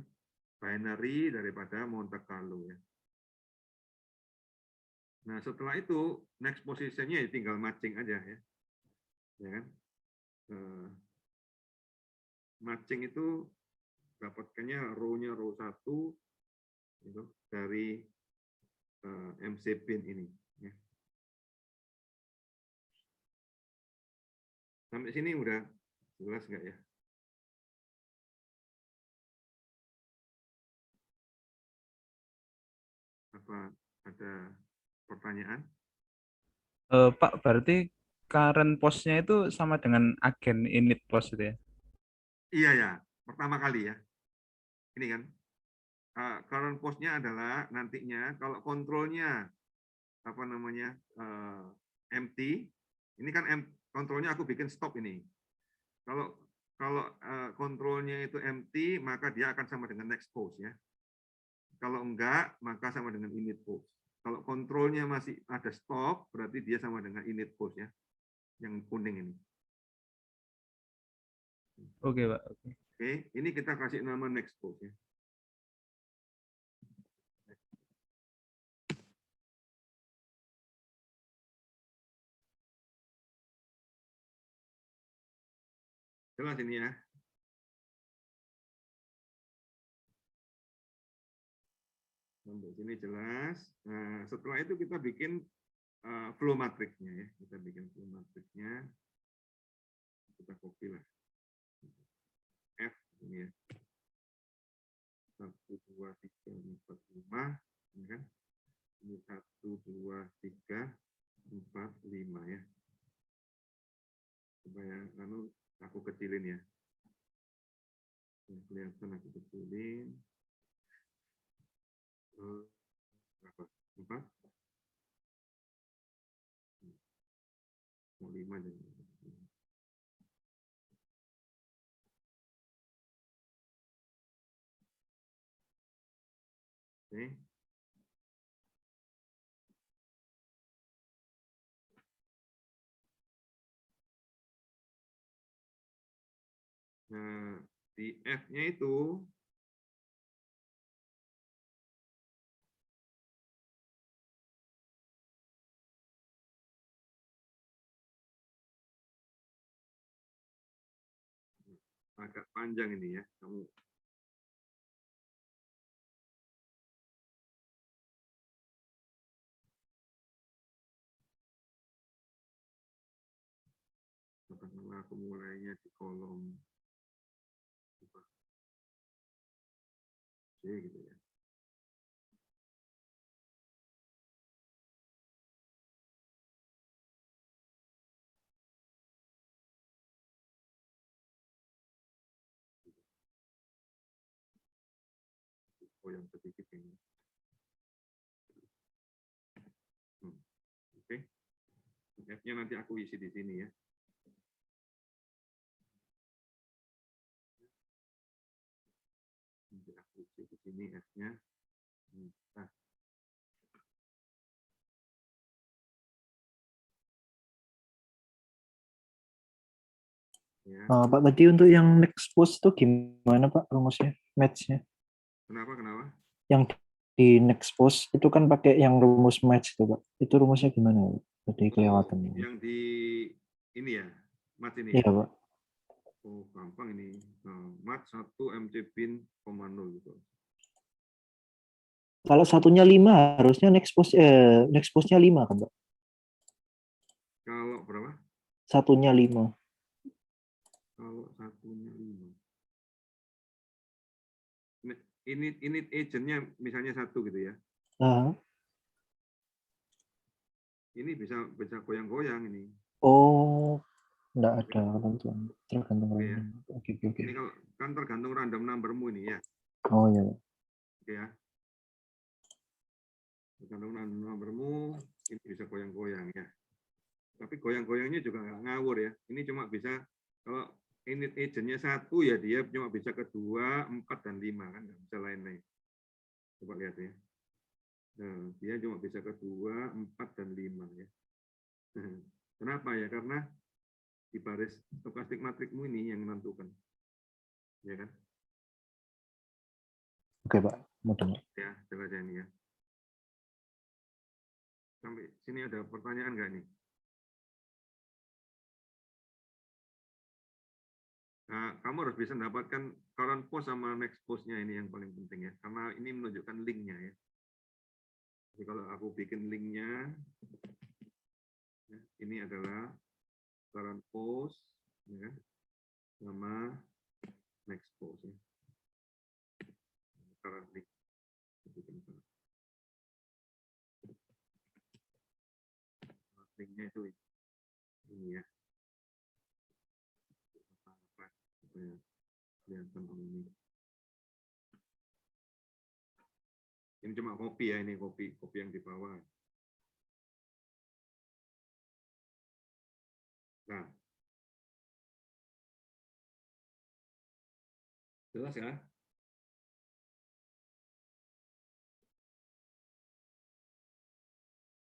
binary daripada Monte Carlo, ya. Nah, setelah itu next position-nya ya tinggal matching aja, ya. Ya kan? Matching itu dapatkannya row-nya row 1 itu dari MC bin ini, ya. Sampai sini udah jelas nggak ya? Apa ada pertanyaan? Pak, berarti current post-nya itu sama dengan agen init post itu ya? Iya ya, pertama kali ya. Ini kan current post-nya adalah nantinya kalau kontrolnya apa namanya empty, ini kan kontrolnya aku bikin stop ini. Kalau kontrolnya itu empty, maka dia akan sama dengan next post, ya. Kalau enggak, maka sama dengan init post. Kalau kontrolnya masih ada stop, berarti dia sama dengan init post, ya, yang kuning ini. Oke, Pak. Oke, ini kita kasih nama next post, ya. Jelas ini ya. Sampai sini jelas. Nah, setelah itu kita bikin flow matrixnya, ya. Kita bikin flow matrixnya. Kita copy lah. F ini ya. 1, 2, 3, 4, 5. Ini kan. Ini 1, 2, 3, 4, 5 ya. Supaya aku kecilin ya. Kelihatan aku kecilin. Berapa? 4? Mau 5 aja. Oke. Nah, di F-nya itu agak panjang ini ya. Kamu katakanlah aku mulainya di kolom C gitu ya. Yang sedikit ini. Oke. F-nya nanti aku isi di sini ya. Nanti aku isi di sini F-nya. Nah. Ya. Pak, tadi untuk yang next post itu gimana Pak rumusnya, match-nya? Kenapa? Yang di next post itu kan pakai yang rumus match itu Pak. Itu rumusnya gimana? Tadi kelewatan. Yang di ini ya, mat ini. Iya Ya? Pak. Oh, gampang ini. Mat 1 MC bin, 0 gitu. Kalau satunya 5 harusnya next postnya 5 kan Pak? Kalau berapa? Satunya 5. Kalau satunya 5. Ini agentnya misalnya 1 gitu ya. Ini bisa goyang-goyang ini. Oh, enggak ada ketentuan. Tergantung ya. random. Oke. Ini kalau kan tergantung random numbermu ini ya. Oh iya. Oke ya. Tergantung random numbermu, ini bisa goyang-goyang ya. Tapi goyang-goyangnya juga nggak ngawur ya. Ini cuma bisa kalau init agentnya 1 ya dia cuma bisa ke 2, 4 dan 5 kan nggak bisa lain-lain. Coba lihat ya. Nah, dia cuma bisa ke 2, 4 dan 5 ya. Kenapa ya? Karena di baris stokastik matrikmu ini yang menentukan. Ya kan? Oke, Pak. Mudah. Ya, jelas ini ya. Sampai sini ada pertanyaan nggak nih? Nah, kamu harus bisa mendapatkan current post sama next post-nya ini yang paling penting ya. Karena ini menunjukkan link-nya ya. Jadi kalau aku bikin link-nya, ya, ini adalah current post ya, sama next post ya. Current link. Link-nya itu ini ya. Kelihatan ini. Ini cuma kopi ya, ini kopi yang di bawah. Nah, jelas ya?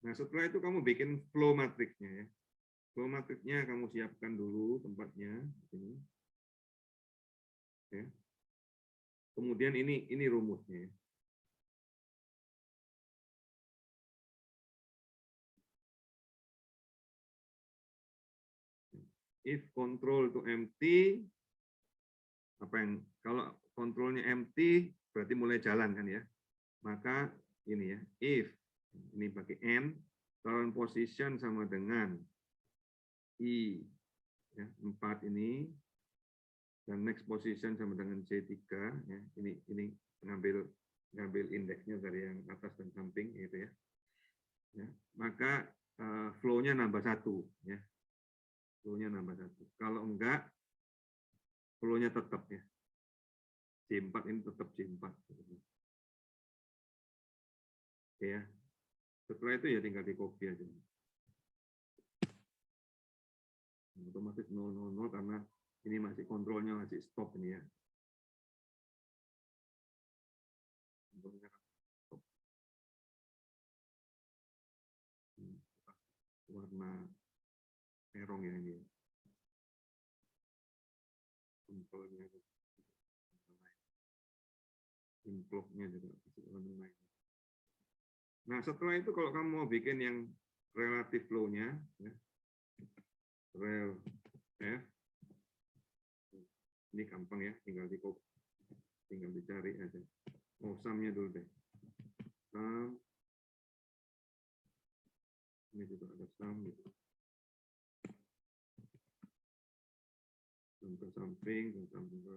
Nah, setelah itu kamu bikin flow matrixnya ya. Flow matrixnya kamu siapkan dulu tempatnya. Ini. Ya. Kemudian ini rumusnya. If control to empty, apa yang kalau kontrolnya empty berarti mulai jalan kan ya. Maka ini ya, if ini pakai n, current position sama dengan i ya, 4 ini, dan next position sama dengan C3 ya. Ini ngambil indeksnya dari yang atas dan samping gitu ya. Ya, maka flow-nya nambah 1 ya. Flow-nya nambah 1. Kalau enggak flow-nya tetap ya. C4 ini tetap C4. Oke ya. Setelah itu ya tinggal di copy aja. Otomatis 000 karena ini masih kontrolnya masih stop ini ya. Stop. Warna merong ya ini. Kontrolnya implognya juga warna lain. Nah setelah itu kalau kamu mau bikin yang relatif flow-nya, ya, rel F, ini gampang ya, tinggal dicari aja. Oh, sum-nya dulu deh. Sum, ini juga ada sum gitu. Sum ke samping, dan samping ke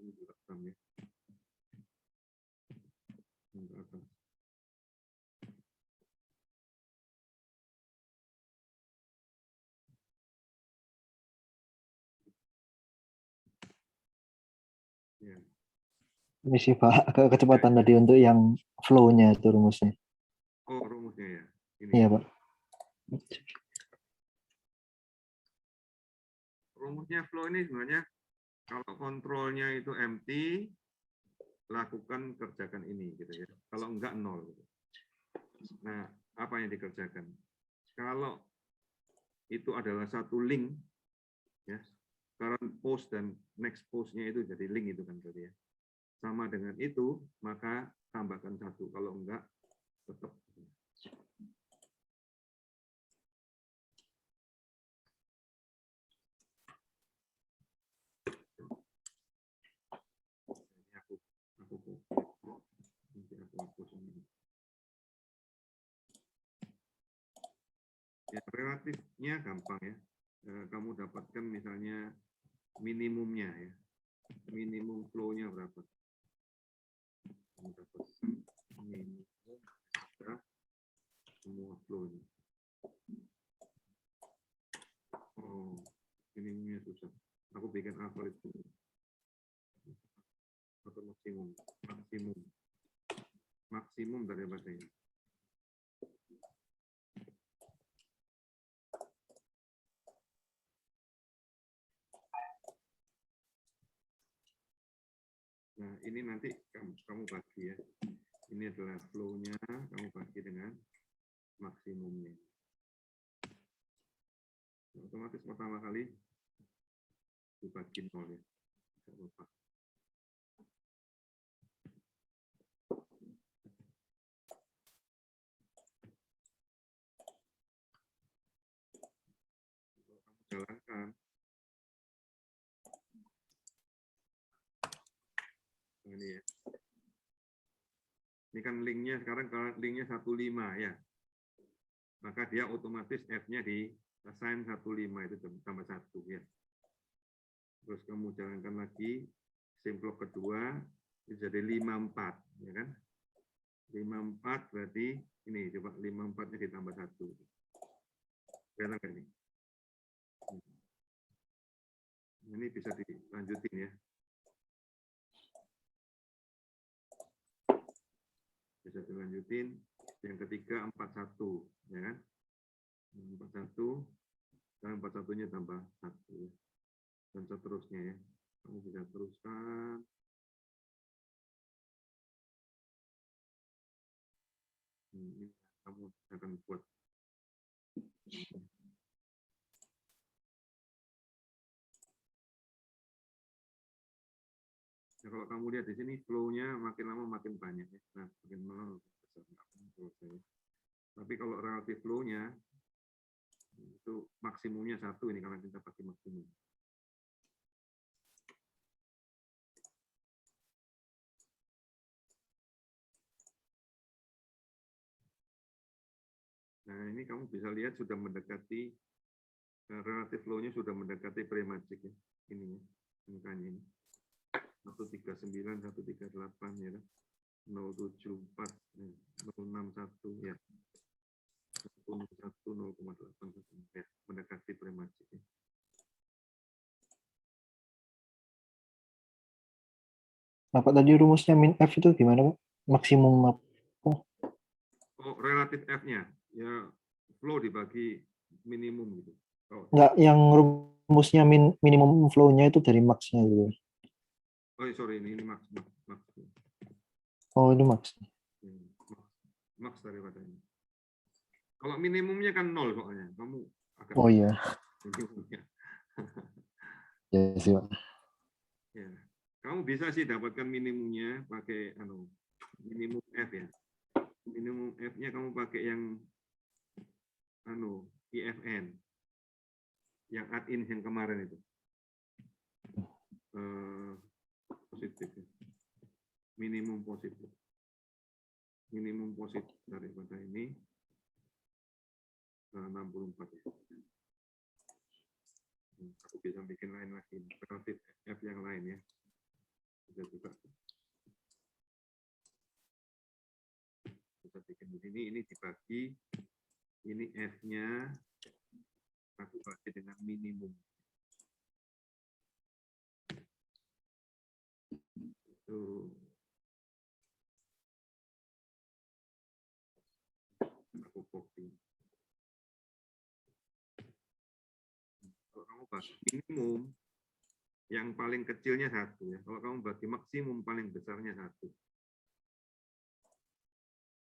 ini juga sum ya. Sum ke atas. Ya. Ini sih Pak, kecepatan tadi untuk yang flow-nya itu rumusnya. Oh, rumusnya ya. Ini. Iya Pak. Rumusnya flow ini sebenarnya kalau kontrolnya itu empty, lakukan kerjakan ini gitu ya. Kalau enggak 0 gitu. Nah, apa yang dikerjakan? Kalau itu adalah satu link ya. Current post dan next post-nya itu jadi link itu kan tadi ya. Sama dengan itu, maka tambahkan 1. Kalau enggak tetap. Ya, relatifnya gampang ya. Kamu dapatkan misalnya minimumnya ya. Minimum flow-nya berapa? Kamu dapatkan minimum semua flow-nya. Oh, minimumnya susah. Aku bikin average dulu. Atau maksimum. maksimum daripada ini. Nah, ini nanti kamu bagi ya. Ini adalah flow-nya, kamu bagi dengan maksimumnya. Otomatis pertama kali dibagi 0 ya. Tidak lupa. Kamu jalankan. Nah, ini ya. Ini kan linknya sekarang kalau linknya 15 ya. Maka dia otomatis F-nya di assign 15 itu tambah 1 ya. Terus kamu jalankan lagi simplok kedua itu jadi 54 ya kan. 54 berarti ini coba 54-nya ditambah 1. Kelihatan nggak ini? Ini bisa dilanjutin ya. Bisa dilanjutin. Yang ketiga 41 ya kan. 41 dan 41-nya tambah 1 ya. Dan seterusnya ya. Kamu bisa teruskan. Ini kamu akan buat. Nah, kalau kamu lihat di sini flow-nya makin lama makin banyak ya. Nah, makin lama besar. Tapi kalau relatif flow-nya itu maksimumnya 1 ini kalau kita pakai maksimum. Nah, ini kamu bisa lihat sudah mendekati relatif flow-nya sudah mendekati premagic ya. Ini ya, angkanya ini. 139, 138 ya. 074, 061 ya. 1, 0,81 ya, mendekati premagic ya. Apa tadi rumusnya min F itu gimana, Pak? Maksimum apa? Oh, relatif F-nya ya flow dibagi minimum gitu. Oh, Enggak, yang rumusnya minimum flow-nya itu dari max-nya gitu. oh sorry ini max. Oh, ini max. Max daripada ini. Kalau minimumnya kan 0 soalnya. Kamu agak Oh iya. minimumnya. Ya sih, Pak. Ya. Kamu bisa sih dapatkan minimumnya pakai minimum F ya. Minimum F-nya kamu pakai yang IFN. Yang add-in yang kemarin itu. Positif. Minimum positif. Minimum positif daripada ini 64 ya. Aku bisa bikin lain lagi. Relatif F yang lain ya. Bisa juga. Kita bikin di sini, ini dibagi. Ini F-nya aku bagi dengan minimum. Itu aku copy. Kalau kamu bagi minimum, yang paling kecilnya 1 ya. Kalau kamu bagi maksimum, paling besarnya 1.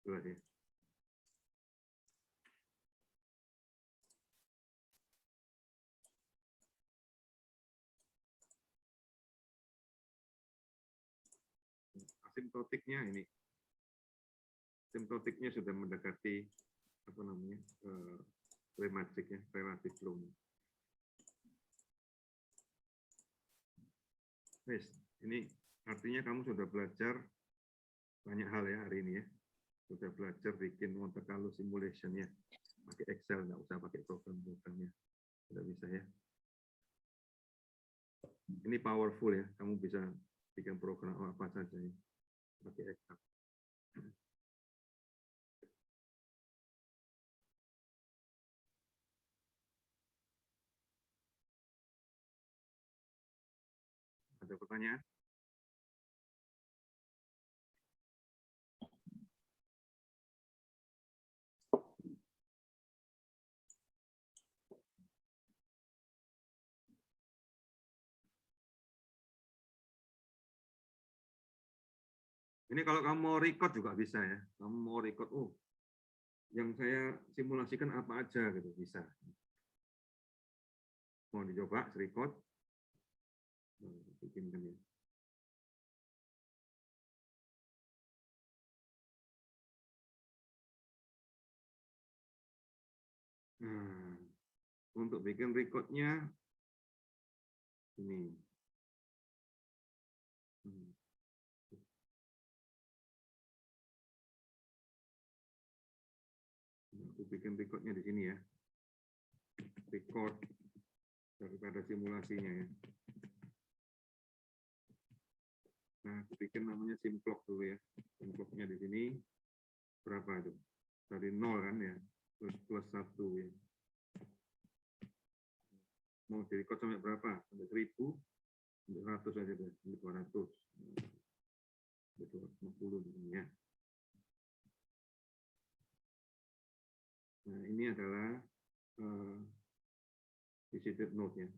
Jelas ya. Asimptotiknya ini. Asimptotiknya sudah mendekati premagic ya, relatif flow. Yes, ini artinya kamu sudah belajar banyak hal ya hari ini ya. Sudah belajar bikin Monte Carlo simulation ya. Pakai Excel, nggak usah pakai program-programnya. Sudah bisa ya. Ini powerful ya. Kamu bisa bikin program apa saja ya. Pakai Excel. Ada pertanyaan? Ini kalau kamu mau record juga bisa ya. Kamu mau record, oh, yang saya simulasikan apa aja gitu, bisa. Mau dicoba record, bikinkan ya. Nah, untuk bikin recordnya ini. Aku bikin recordnya di sini ya. Record daripada simulasinya ya. Nah, aku bikin namanya simplok dulu ya. Simploknya di sini berapa itu? Dari 0 kan ya, plus 1 ya. Mau direcord sampai berapa? Sampai 1000, sampai 100 aja deh, sampai 200. Sampai 250 di sini ya. Nah, ini adalah visited node ya.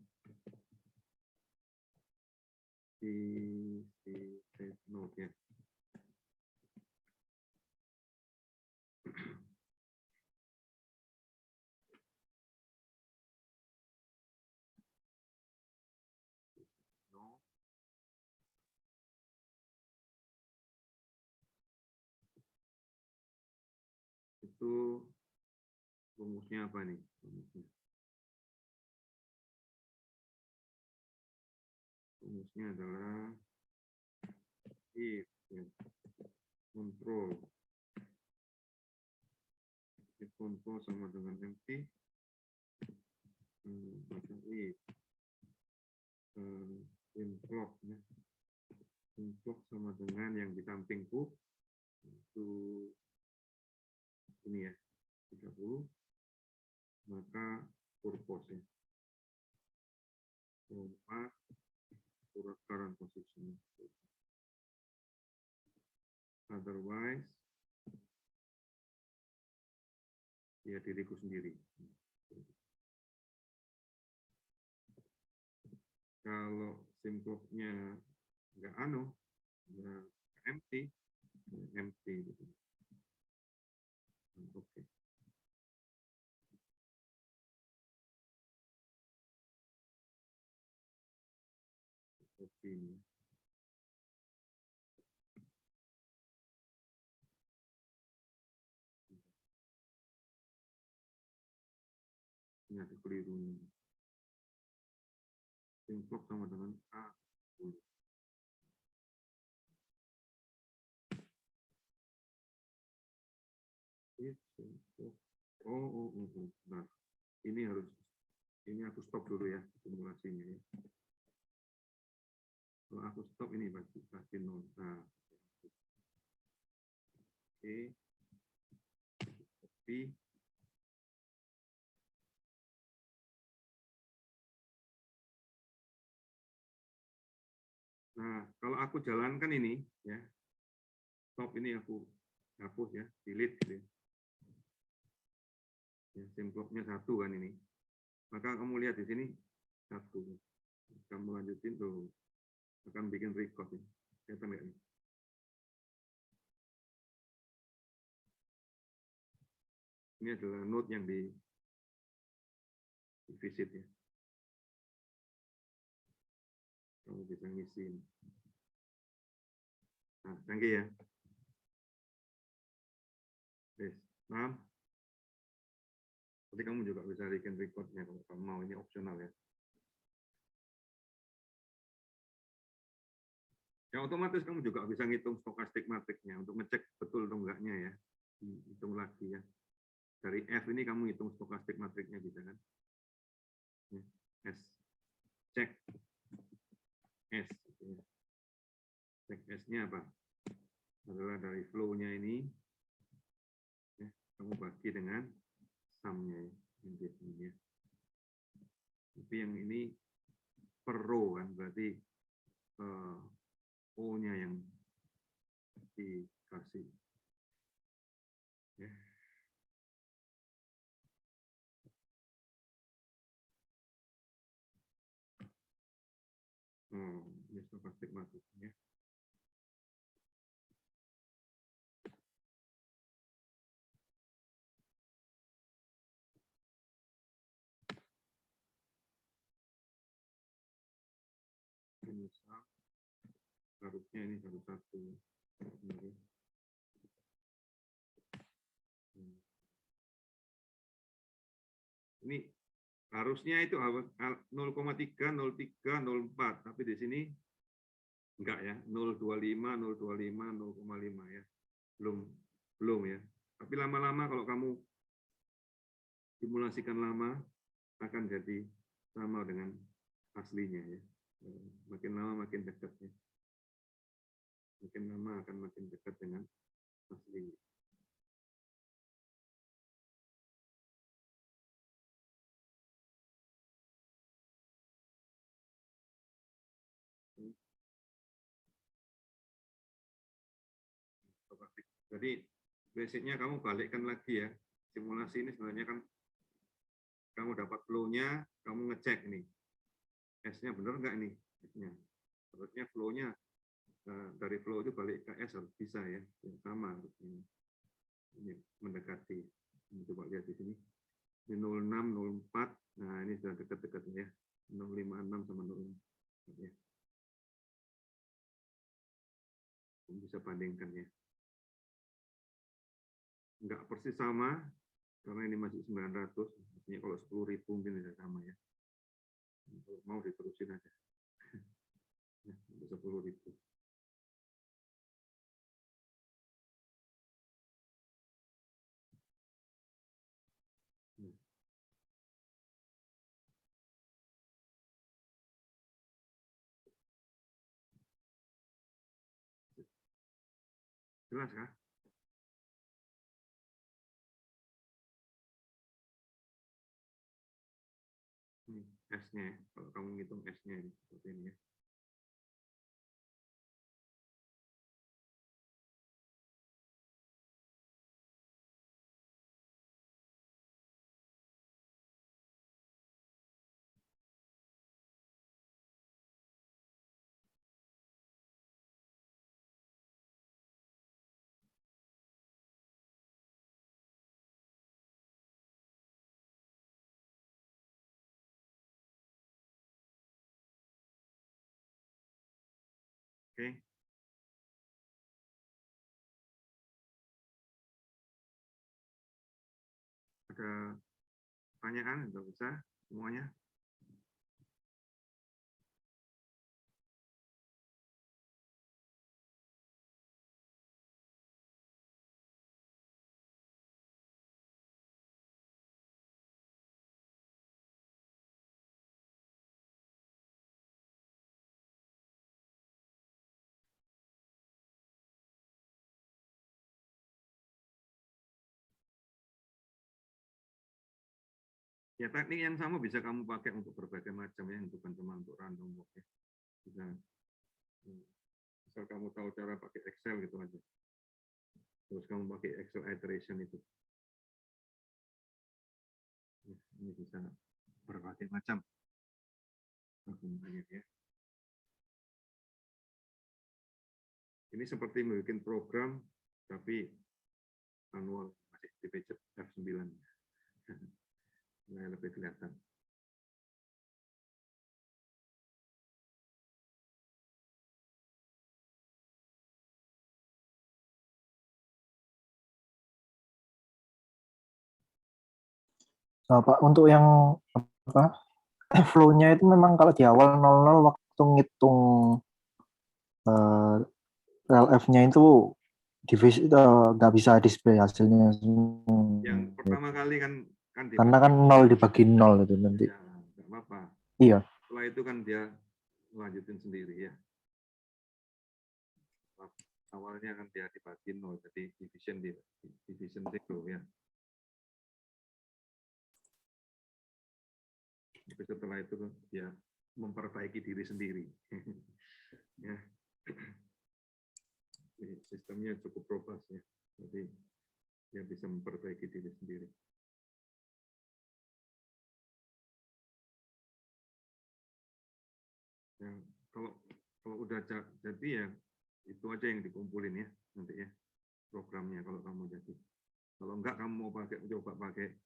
Visited node ya. Itu rumusnya apa nih? Rumusnya adalah if ya. Control sama dengan empty, maka if inflock ya. Inflock sama dengan yang di sampingku itu ini ya 30, maka purpose ya. Current position. Otherwise ya diriku sendiri. Kalau simploknya nggak empty gitu. Oke. Ini. Ini ada kelirunya. Simplok sama dengan A. Nah, ini aku stop dulu ya simulasinya ya. Kalau aku stop ini pasti nol. Nah, oke, copy. Nah, kalau aku jalankan ini ya, stop ini aku hapus ya, delete gitu ya. Ya, simploknya 1 kan ini. Maka kamu lihat di sini 1. Kamu lanjutin tuh akan bikin record ya. Kelihatan nggak nih? Ini adalah node yang di visit ya. Kamu bisa ngisiin. Nah, canggih ya. Yes. Paham? Nanti kamu juga bisa bikin recordnya kalau kamu mau, ini opsional ya. Ya otomatis kamu juga bisa ngitung stokastik matriknya untuk ngecek betul atau enggaknya ya. Hitung lagi ya. Dari F ini kamu hitung stokastik matriknya bisa kan? S. Cek S. Cek S-nya apa? Adalah dari flow-nya ini. Ya, kamu bagi dengan sum-nya ya. Tapi yang ini per row kan, berarti O-nya yang dikasih. Ya. Ini stokastik matriknya. harusnya ini satu. Ini harusnya itu 0,3, 0,3, 0,4, tapi di sini enggak ya, 0,25, 0,25, 0,5 ya. Belum ya. Tapi lama-lama kalau kamu simulasikan lama akan jadi sama dengan aslinya ya. Makin lama makin dekat ya. Makin lama akan makin dekat dengan aslinya. Jadi basicnya kamu balikkan lagi ya. Simulasi ini sebenarnya kan kamu dapat flow-nya, kamu ngecek nih. S-nya benar nggak nih? S-nya. Harusnya flow-nya dari flow itu balik ke S harus bisa ya. Yang sama harusnya. Ini mendekati. Coba lihat di sini. Ini 06, 04. Nah, ini sudah dekat-dekat ya. 056 sama 0,4 ya. Kamu bisa bandingkan ya. Enggak persis sama, karena ini masih 900, artinya kalau 10.000 mungkin tidak sama ya. Kalau mau diterusin aja. Ya, 10.000. Jelas kah? S-nya, kalau kamu ngitung S-nya ini, seperti ini ya. Oke. Ada pertanyaan? Tidak bisa semuanya? Ya, teknik yang sama bisa kamu pakai untuk berbagai macam ya, bukan cuma untuk random walk ya. Bisa, misal kamu tahu cara pakai Excel gitu aja. Terus kamu pakai Excel iteration itu. Ini bisa berbagai macam. Ya. Ini seperti membuat program, tapi manual, masih di page F9. Nah, lebih kelihatan. Pak, untuk yang apa flow-nya itu memang kalau di awal 00 waktu ngitung LF-nya itu divisi nggak bisa display hasilnya. Yang pertama kali kan karena kan 0 dibagi 0 itu nanti. Ya, nggak apa-apa. Iya. Setelah itu kan dia lanjutin sendiri ya. Awalnya kan dia dibagi 0, jadi division 0 ya. Tapi setelah itu dia memperbaiki diri sendiri. Ya. Sistemnya cukup robust ya. Jadi dia bisa memperbaiki diri sendiri. Ya, kalau udah jadi ya itu aja yang dikumpulin ya nanti ya programnya kalau kamu jadi. Kalau enggak kamu mau coba pakai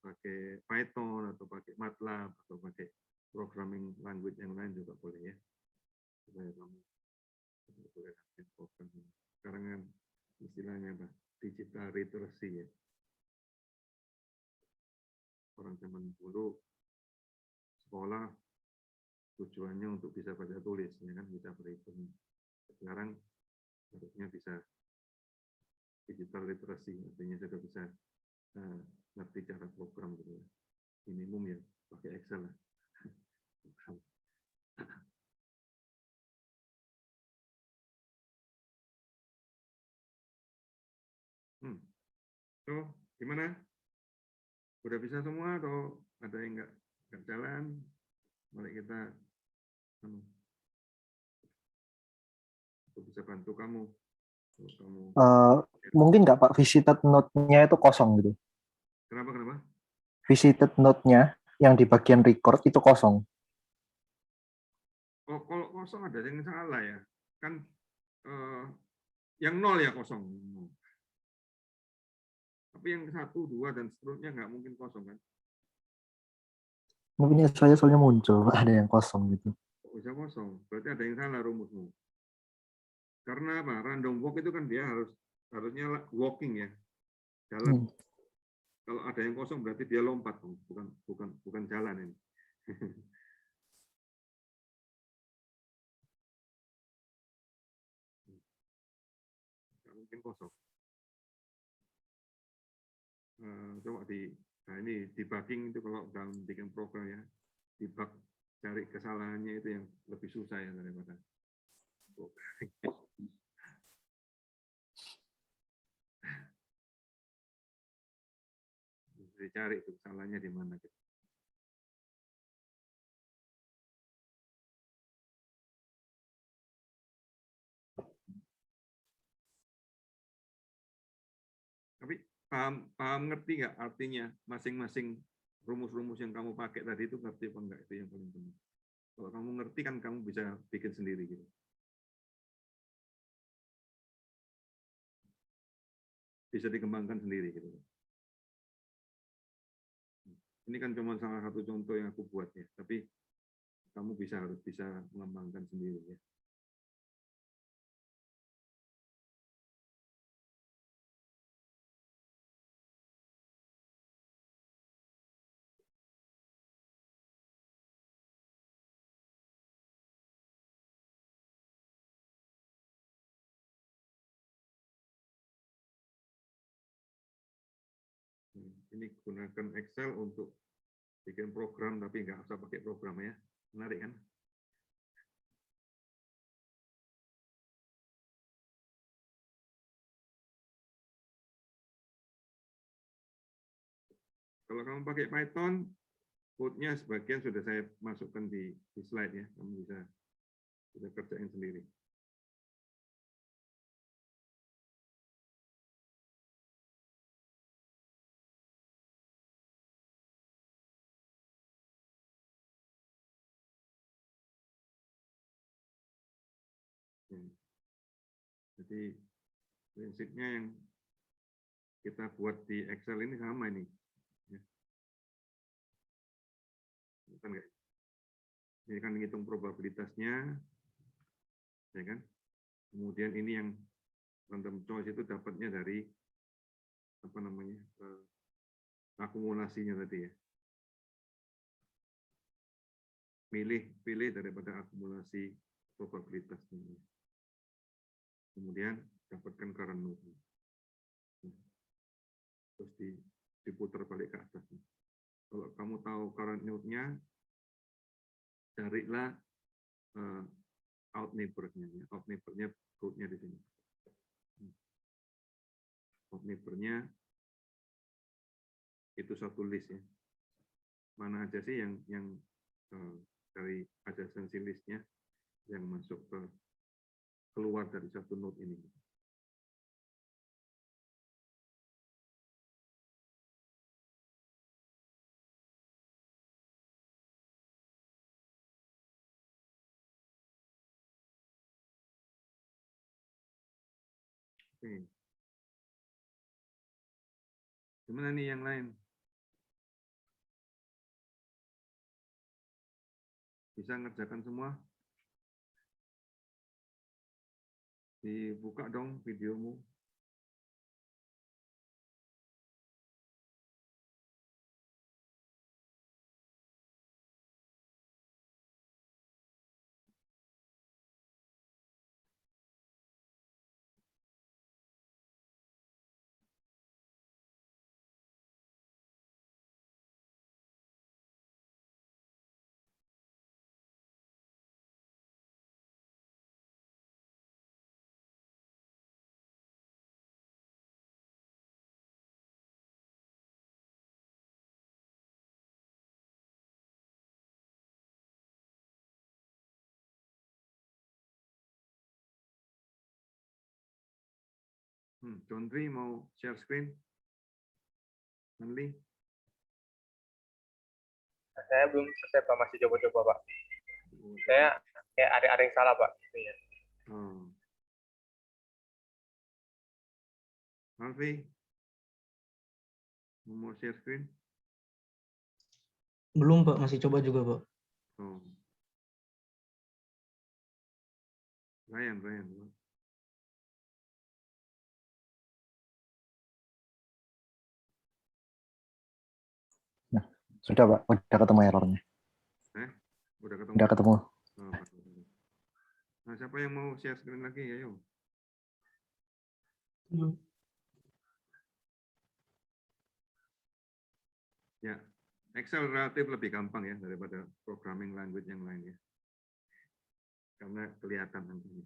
pakai Python atau pakai MATLAB atau pakai programming language yang lain juga boleh ya. supaya kamu boleh aktif program. Sekarang kan istilahnya apa? Digital literacy ya. Orang zaman dulu sekolah tujuannya untuk bisa baca tulis, ya kan, bisa berhitung. Sekarang harusnya bisa digital literacy, artinya sudah bisa ngerti cara program gitu ya. Minimum ya pakai Excel lah. So, gimana? Udah bisa semua atau ada yang nggak jalan? Mari kita bisa bantu kamu. Kamu Mungkin nggak Pak, visited note-nya itu kosong gitu. kenapa? Visited note-nya yang di bagian record itu kosong. Oh, kalau kosong ada yang salah ya. Kan yang 0 ya kosong. Tapi yang 1, 2, dan seterusnya nggak mungkin kosong kan? Mungkin saya soalnya muncul, ada yang kosong gitu. Bisa kosong, berarti ada yang salah rumusmu. Karena apa? Random walk itu kan dia harusnya walking ya, jalan. Kalau ada yang kosong berarti dia lompat, bukan jalan ini. Nggak mungkin kosong. Coba ini debugging itu kalau dalam bikin program ya, debug cari kesalahannya itu yang lebih susah ya daripada dicari itu kesalahannya di mana gitu. Tapi paham ngerti nggak artinya masing-masing rumus-rumus yang kamu pakai tadi itu ngerti apa enggak, itu yang paling penting. Kalau kamu ngerti kan kamu bisa bikin sendiri gitu. Bisa dikembangkan sendiri gitu. Ini kan cuma salah satu contoh yang aku buat ya, tapi kamu harus bisa mengembangkan sendiri ya. Ini gunakan Excel untuk bikin program, tapi nggak usah pakai program ya. Menarik kan? Kalau kamu pakai Python, code-nya sebagian sudah saya masukkan di slide ya. Kamu bisa kerjain sendiri. Jadi prinsipnya yang kita buat di Excel ini sama ini. Ini kan menghitung probabilitasnya, ya kan? Kemudian ini yang random choice itu dapatnya dari apa namanya akumulasinya tadi ya. Pilih daripada akumulasi probabilitasnya. Kemudian dapatkan current node. Terus diputar balik ke atas. Kalau kamu tahu current node-nya, carilah out neighbor-nya. Out neighbor-nya code-nya di sini. Out neighbor-nya itu satu list ya. Mana aja sih yang dari adjacency list-nya yang masuk keluar dari satu node ini. Oke. Gimana nih yang lain? Bisa ngerjakan semua? Dibuka dong videomu. John Dri mau share screen? Manli? Saya belum selesai Pak, masih coba-coba Pak. Saya kayak ada yang salah Pak. Gitu ya. Oh. Alfi? Mau share screen? Belum Pak, masih coba juga Pak. Oh. Ryan. Nah, sudah Pak, udah ketemu errornya. Udah ketemu? Udah ketemu. Oh, nah, siapa yang mau share screen lagi? Ayo. Ya, Excel relatif lebih gampang ya daripada programming language yang lain ya. Karena kelihatan nantinya.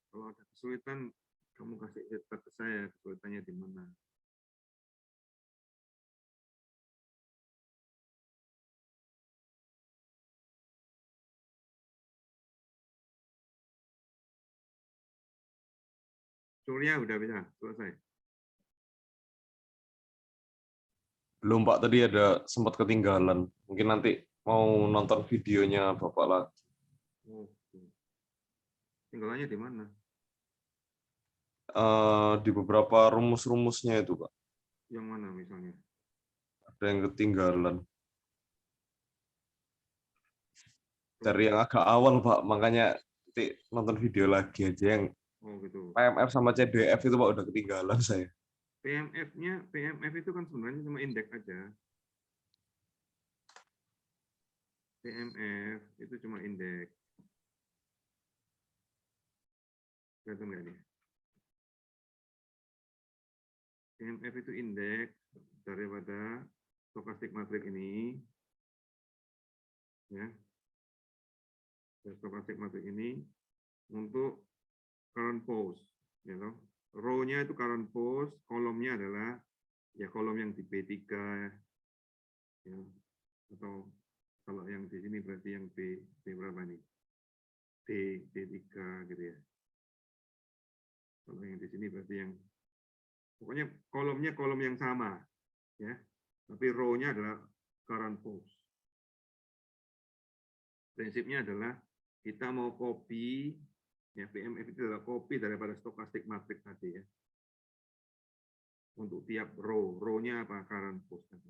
Kalau ada kesulitan, kamu kasih feedback ke saya, kesulitannya di mana. Surya udah bisa, selesai. Belum Pak, tadi ada sempat ketinggalan. Mungkin nanti mau nonton videonya Bapak lagi. Oh, tinggalannya di mana? Di beberapa rumus-rumusnya itu Pak. Yang mana misalnya? Ada yang ketinggalan. Dari yang agak awal Pak, makanya nanti nonton video lagi aja yang Oh gitu. PMF sama CDF itu Pak udah ketinggalan saya. PMF itu kan sebenarnya cuma indeks aja. PMF itu cuma indeks. Kelihatan nggak nih? PMF itu indeks daripada stokastik matrix ini. Ya. Stokastik matrix ini untuk current post. You know? Row-nya itu current post, kolomnya adalah ya kolom yang di B3 ya. Atau kalau yang di sini berarti yang B berapa nih? D3 gitu ya. Kalau yang di sini berarti yang pokoknya kolomnya kolom yang sama ya. Tapi row-nya adalah current post. Prinsipnya adalah kita mau copy ya, PMF itu adalah copy daripada stokastik matrix tadi ya. Untuk tiap row-nya apa current post tadi.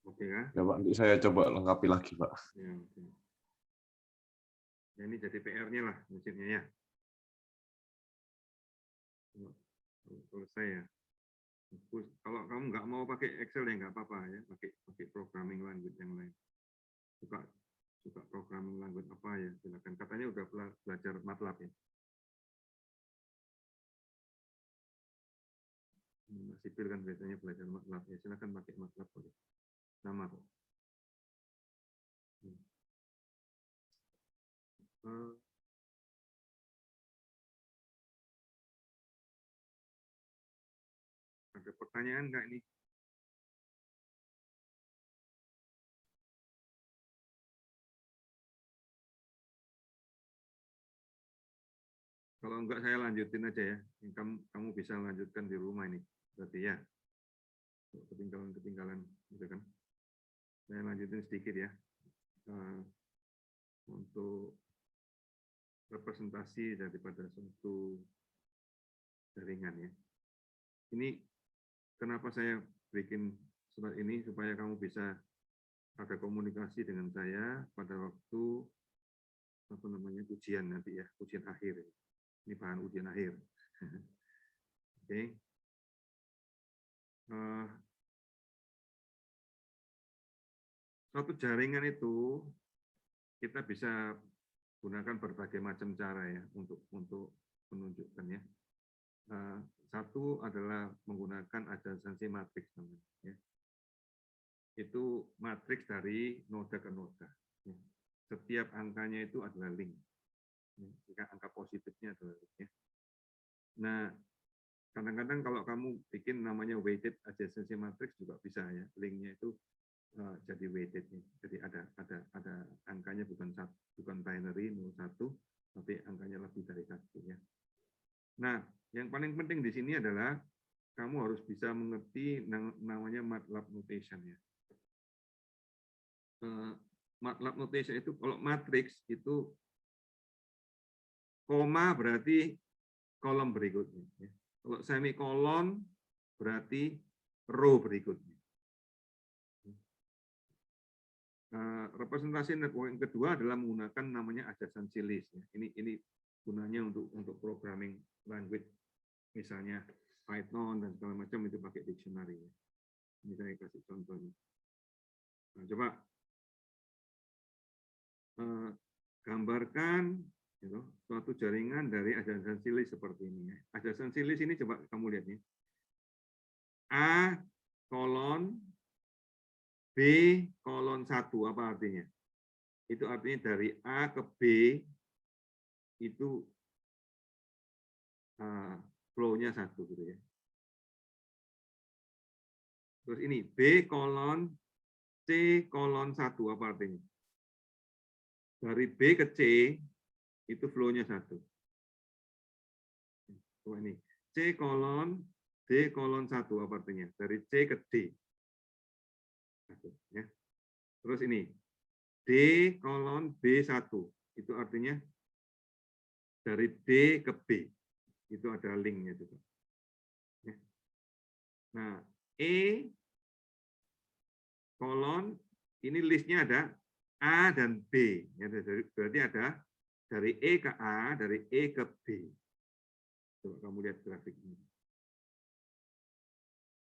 Oke ya. Ya Pak, nanti saya coba lengkapi lagi Pak. Ya, oke. Ya, ini jadi PR-nya lah mesinnya ya. Selesai ya. Kalau kamu nggak mau pakai Excel ya nggak apa-apa ya, pakai programming language yang lain. Suka programming language apa ya, silakan. Katanya udah belajar MATLAB ya. Sipil kan biasanya belajar MATLAB ya, silakan pakai MATLAB boleh. Sama kok. Ada pertanyaan nggak ini? Kalau enggak saya lanjutin aja ya. Kamu bisa lanjutkan di rumah ini. Berarti ya. Ketinggalan gitu kan. Saya lanjutin sedikit ya. Untuk representasi daripada suatu jaringan ya. Ini kenapa saya bikin surat ini supaya kamu bisa ada komunikasi dengan saya pada waktu ujian nanti ya, ujian akhir. Ini bahan ujian akhir. Oke. Suatu jaringan itu kita bisa gunakan berbagai macam cara ya untuk menunjukkannya. Satu adalah menggunakan adjacency matrix namanya. Ya. Itu matriks dari noda ke noda. Ya. Setiap angkanya itu adalah link. Jika angka positifnya adalah link. Ya. Nah, kadang-kadang kalau kamu bikin namanya weighted adjacency matrix juga bisa ya. Linknya itu jadi weighted. Jadi ada angkanya bukan binary 01, tapi angkanya lebih dari 1 ya. Nah, yang paling penting di sini adalah kamu harus bisa mengerti namanya MATLAB notation ya. MATLAB notation itu kalau matriks itu koma berarti kolom berikutnya. Ya. Kalau semikolon berarti row berikutnya. Representasi yang kedua adalah menggunakan namanya adjacency list. Ya. Ini gunanya untuk programming language, misalnya Python dan segala macam itu pakai dictionary. Ya. Ini saya kasih contohnya. Nah, coba gambarkan gitu, suatu jaringan dari adjacency list seperti ini. Adjacency list ini coba kamu lihat nih. A kolon B kolon 1 apa artinya? Itu artinya dari A ke B itu flow-nya 1 gitu ya. Terus ini B kolon C kolon 1 apa artinya? Dari B ke C itu flow-nya 1. Oh, ini C kolon D kolon 1 apa artinya? Dari C ke D. Ya. Terus ini D kolon B1 itu artinya dari D ke B. Itu ada linknya juga. Ya. Nah, E kolon ini listnya ada A dan B. Ya, berarti ada dari E ke A, dari E ke B. Coba kamu lihat grafik ini.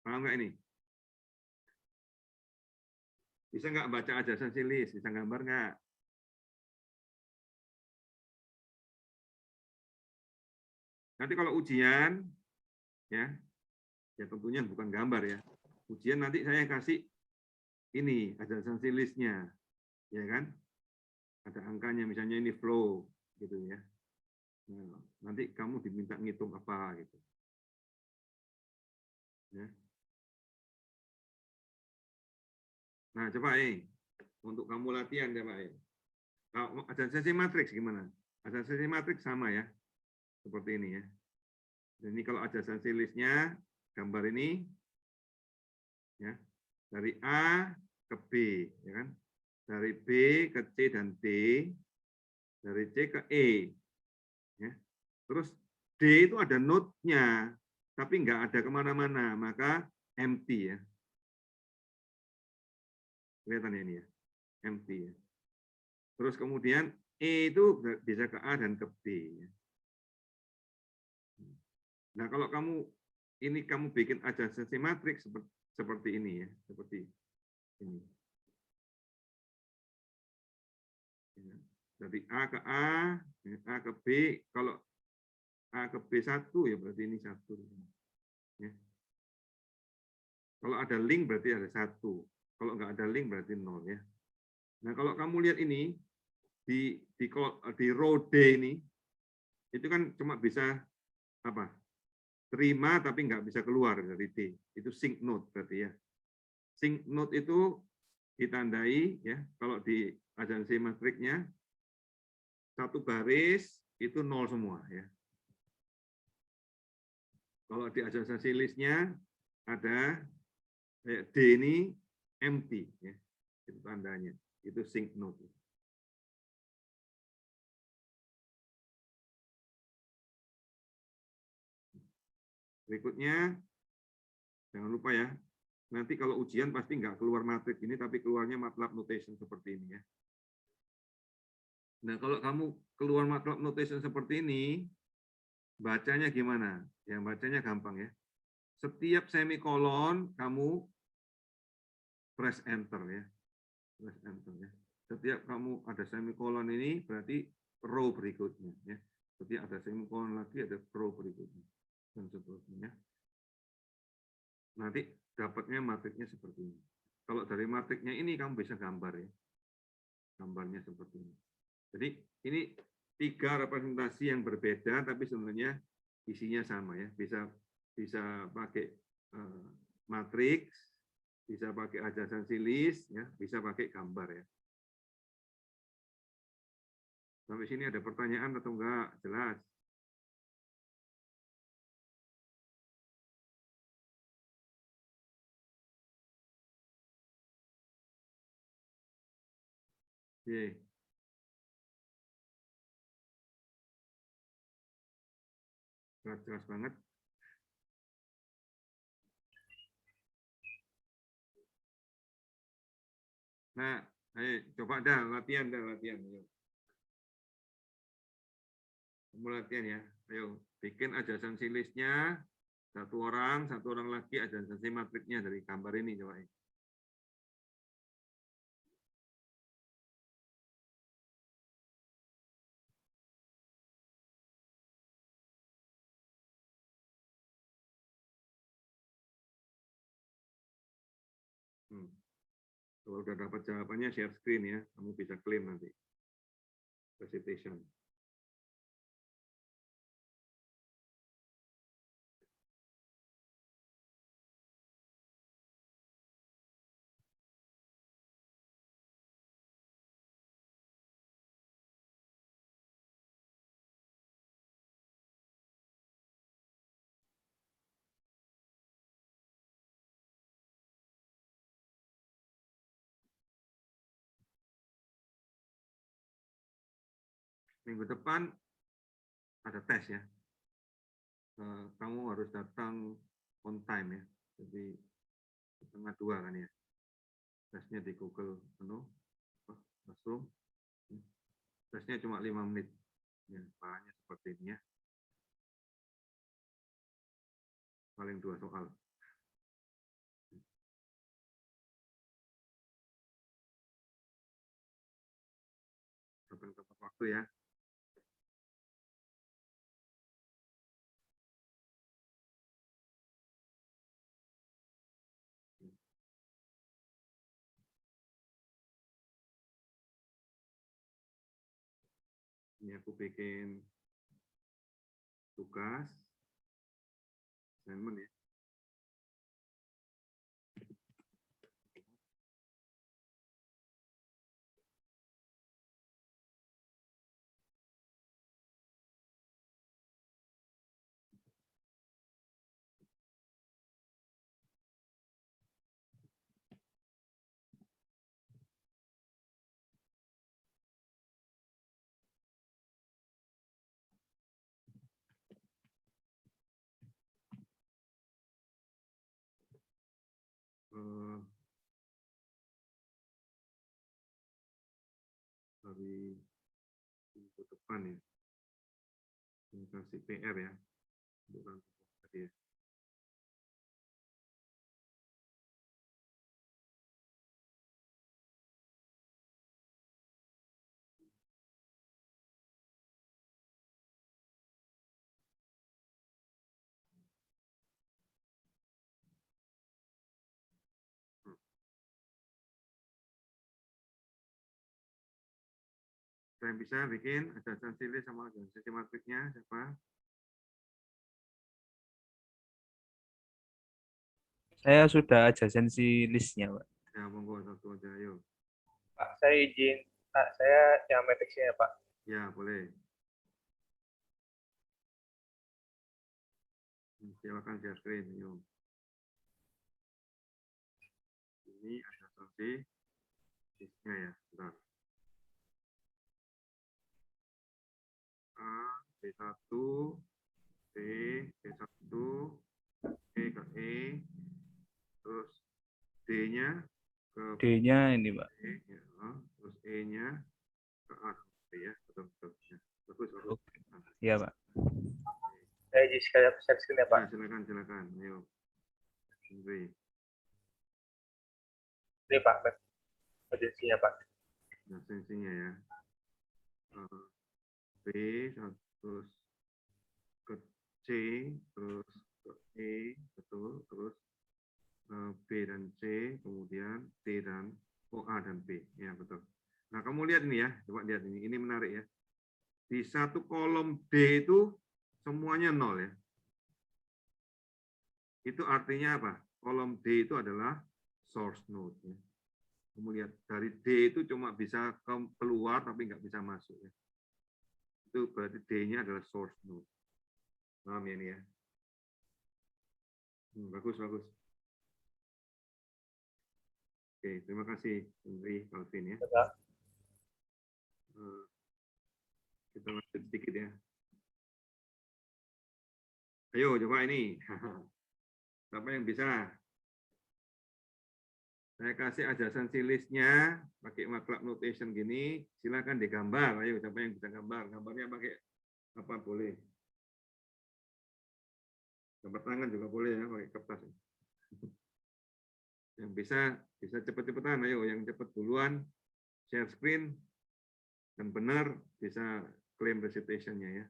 Paham nggak ini? Bisa nggak baca adjacency list? Bisa gambar nggak? Nanti kalau ujian, ya tentunya bukan gambar ya. Ujian nanti saya kasih ini adjacency list-nya, ya kan? Ada angkanya, misalnya ini flow, gitu ya. Nah, nanti kamu diminta ngitung apa gitu. Ya. Nah, coba untuk kamu latihan coba Kalau adjacency matrix gimana? Adjacency matrix sama ya, seperti ini ya. Dan ini kalau adjacency list-nya gambar ini, ya dari A ke B, ya kan? Dari B ke C dan D, dari C ke E, ya. Terus D itu ada node-nya, tapi nggak ada kemana-mana, maka empty ya. Kelihatan ini ya, empty ya. Terus kemudian E itu bisa ke A dan ke B. Nah kalau kamu ini kamu bikin adjacency matrix seperti ini ya, seperti ini. Ya. Dari A ke A, A ke B, kalau A ke B1 ya berarti ini 1. Ya. Kalau ada link berarti ada 1. Kalau nggak ada link berarti 0 ya. Nah kalau kamu lihat ini, di row D ini, itu kan cuma bisa apa? Terima tapi nggak bisa keluar dari D. Itu sync node berarti ya. Sync node itu ditandai ya, kalau di adjacency matrixnya satu baris itu 0 semua ya. Kalau di adjacency list-nya ada D ini empty ya. Itu tandanya. Itu sync node. Berikutnya jangan lupa ya. Nanti kalau ujian pasti nggak keluar matriks ini, tapi keluarnya MATLAB notation seperti ini ya. Nah, kalau kamu keluar MATLAB notation seperti ini, bacanya gimana? Yang bacanya gampang ya. Setiap semikolon kamu press enter ya. Press enter ya. Setiap kamu ada semikolon ini berarti row berikutnya ya. Setiap ada semikolon lagi ada row berikutnya dan seterusnya. Nanti dapatnya matriksnya seperti ini. Kalau dari matriksnya ini kamu bisa gambar ya. Gambarnya seperti ini. Jadi ini 3 representasi yang berbeda tapi sebenarnya isinya sama ya. Bisa pakai matriks, bisa pakai adjacency list ya, bisa pakai gambar ya. Sampai sini ada pertanyaan atau enggak? Jelas. Oke. Jelas banget. Nah, ayo coba latihan. Ayo. Kamu latihan ya. Ayo, bikin adjacency list-nya. Satu orang lagi adjacency matrixnya dari gambar ini coba. Kalau udah dapat jawabannya share screen ya, kamu bisa klaim nanti presentation. Minggu depan ada tes ya. Kamu harus datang on time ya. Jadi 1:30 kan ya. Tesnya di Google Classroom. Tesnya cuma 5 menit. Ya, palanya seperti ini ya. Paling 2 soal. Sampai tepat waktu ya. Ini aku bikin tugas assignment ya. Hari minggu depan ya. Ini kasih PR ya. Untuk tadi ya. Ada yang bisa bikin adjacency list sama adjacency matrixnya siapa? Saya sudah adjacency list-nya, Pak. Ya, monggo satu aja, ayo. Pak, saya izin. Pak, saya yang matriksnya ya, Pak. Ya, boleh. Silakan share screen, ayo. Ini adjacency listnya ya, bentar. A, B1, B, B1, E ke E, terus D-nya ke D-nya ini, Pak. B, ya, terus E-nya ke A, ya, betul, betul. Ya. Bagus, bagus. Oke. Iya, Pak. Saya izin sekalian share screen ya, Pak. Ya, silakan, ayo. Henry. Ini Pak, urgensinya Pak. Nah, sensinya ya. B, terus ke C, terus ke E, betul, terus B dan C, kemudian D dan A dan B, ya betul. Nah, kamu lihat ini ya, coba lihat ini menarik ya. Di satu kolom D itu semuanya 0 ya. Itu artinya apa? Kolom D itu adalah source node. Ya. Kamu lihat dari D itu cuma bisa keluar tapi nggak bisa masuk ya. Itu berarti D-nya adalah source node. Paham ya ini ya? Bagus, bagus. Oke, terima kasih Henry Calvin ya. Kita lanjut sedikit ya. Ayo coba ini. Siapa yang bisa? Saya kasih adjacency list-nya pakai MATLAB notation gini. Silakan digambar. Ayo siapa yang bisa gambar? Gambarnya pakai apa boleh? Gambar tangan juga boleh ya, pakai kertas. Yang bisa cepet-cepetan. Ayo yang cepet duluan share screen dan benar bisa claim recitation-nya ya.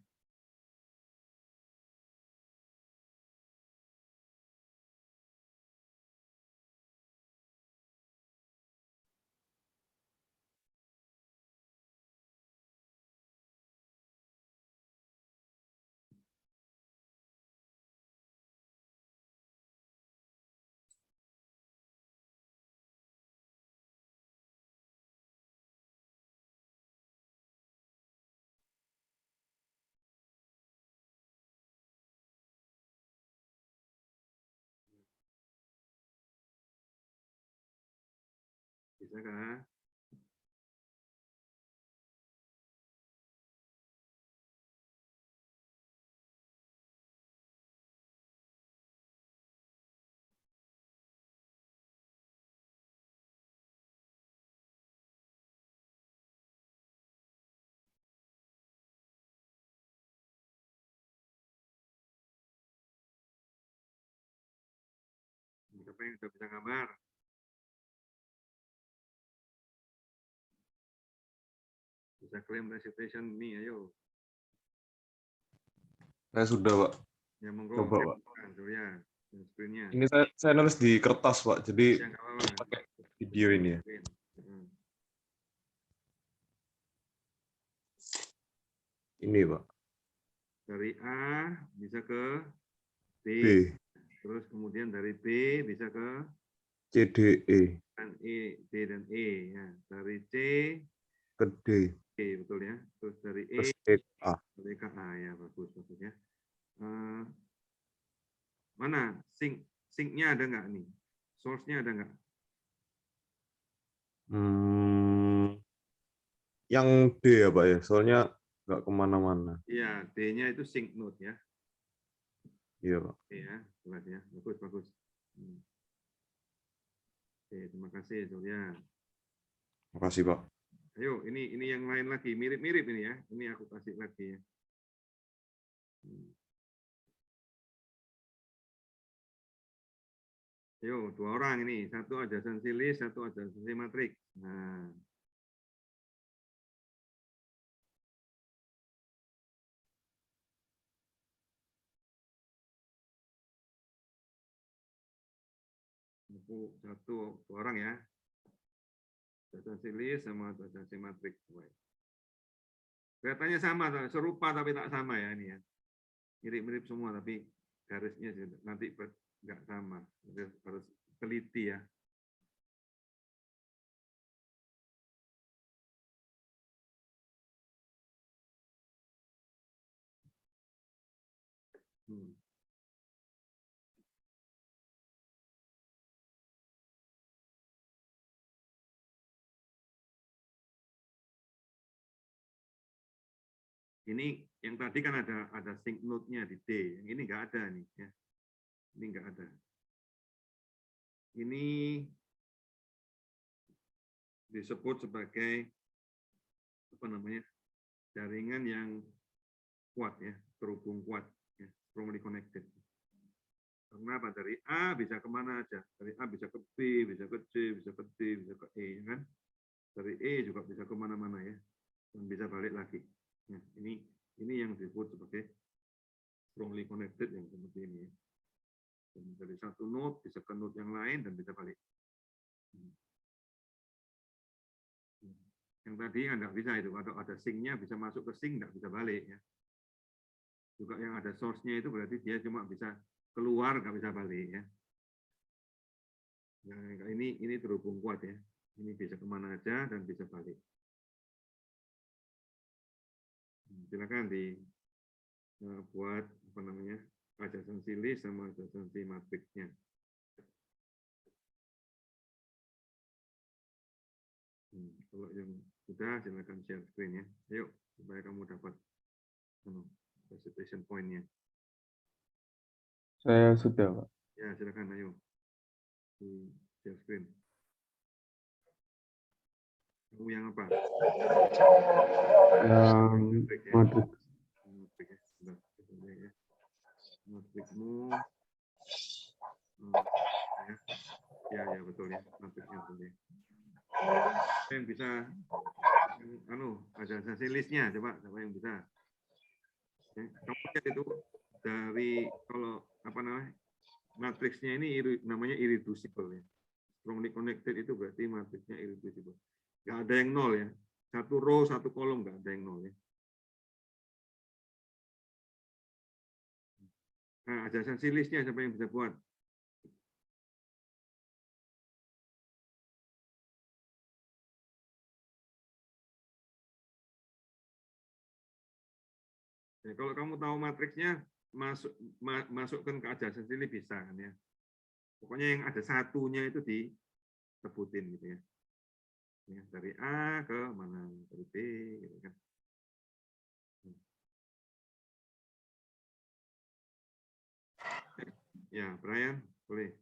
Bisa kah? Siapa yang sudah bisa gambar? Bisa claim recitation nih, ayo. Saya sudah, Pak. Ya monggo. Coba, Pak. Surya, screen-nya. Ini saya nulis di kertas, Pak. Jadi Ya, nggak apa-apa. pakai video ini ya. Ini, Pak. Dari A bisa ke B. B, Terus kemudian dari B bisa ke C, D, E. dan E, D dan E. Ya. Dari C Ke D. E, betul ya. Terus dari E Terus E, A. dari ke A ya, bagus ya. Mana sync-nya ada nggak nih? Source-nya ada nggak? Yang D ya, Pak ya. Soalnya nggak kemana-mana. Iya, D-nya itu sync node ya. Iya, Pak. Iya, jelas ya. Bagus. Oke, terima kasih Surya. Makasih, Pak. Ayo, ini yang lain lagi, mirip-mirip ini ya. Ini aku kasih lagi ya. Ayo, 2 orang ini, satu adjacency list, satu adjacency matrix. Nah, dua orang ya. Adjacency list sama adjacency matrix. Kelihatannya sama, serupa tapi tak sama ya ini ya. Mirip-mirip semua tapi garisnya nanti nggak sama. Harus teliti ya. Ini yang tadi kan ada sync node-nya di D, yang ini nggak ada nih ya. Ini nggak ada. Ini disebut sebagai apa namanya? Jaringan yang kuat ya, terhubung kuat ya, strongly connected. Karena apa? Dari A bisa kemana aja, dari A bisa ke B, bisa ke C, bisa ke D, bisa ke E, kan? Dari E juga bisa kemana-mana ya, dan bisa balik lagi. Nah, ini yang disebut sebagai strongly connected yang seperti ini. Dan dari satu node bisa ke node yang lain dan bisa balik. Yang tadi nggak bisa itu, kalau ada sync-nya bisa masuk ke sync, nggak bisa balik ya. Juga yang ada source-nya itu berarti dia cuma bisa keluar, nggak bisa balik ya. Nah, ini terhubung kuat ya. Ini bisa kemana aja dan bisa balik. Silakan buat apa namanya adjacency list sama adjacency matrixnya. Kalau yang sudah silakan share screen ya. Ayo supaya kamu dapat presentation point-nya. Saya sudah, Pak. Ya silakan ayo di share screen. Kamu yang apa? Yang matrix. Matrixmu ya betul ya, matrixnya betul ya. Yang bisa ada hasil listnya, coba siapa yang bisa. Ya, kamu lihat itu dari kalau apa namanya matrixnya ini namanya irreducible ya. Strongly connected itu berarti matrixnya irreducible. Nggak ada yang nol ya. Satu row, satu kolom nggak ada yang nol ya. Nah, adjacency listnya siapa yang bisa buat? Ya, kalau kamu tahu matriksnya, masukkan ke adjacency list bisa kan ya. Pokoknya yang ada satunya itu disebutin gitu ya. Ya, dari A ke mana, dari B gitu kan. Ya, Brian, boleh.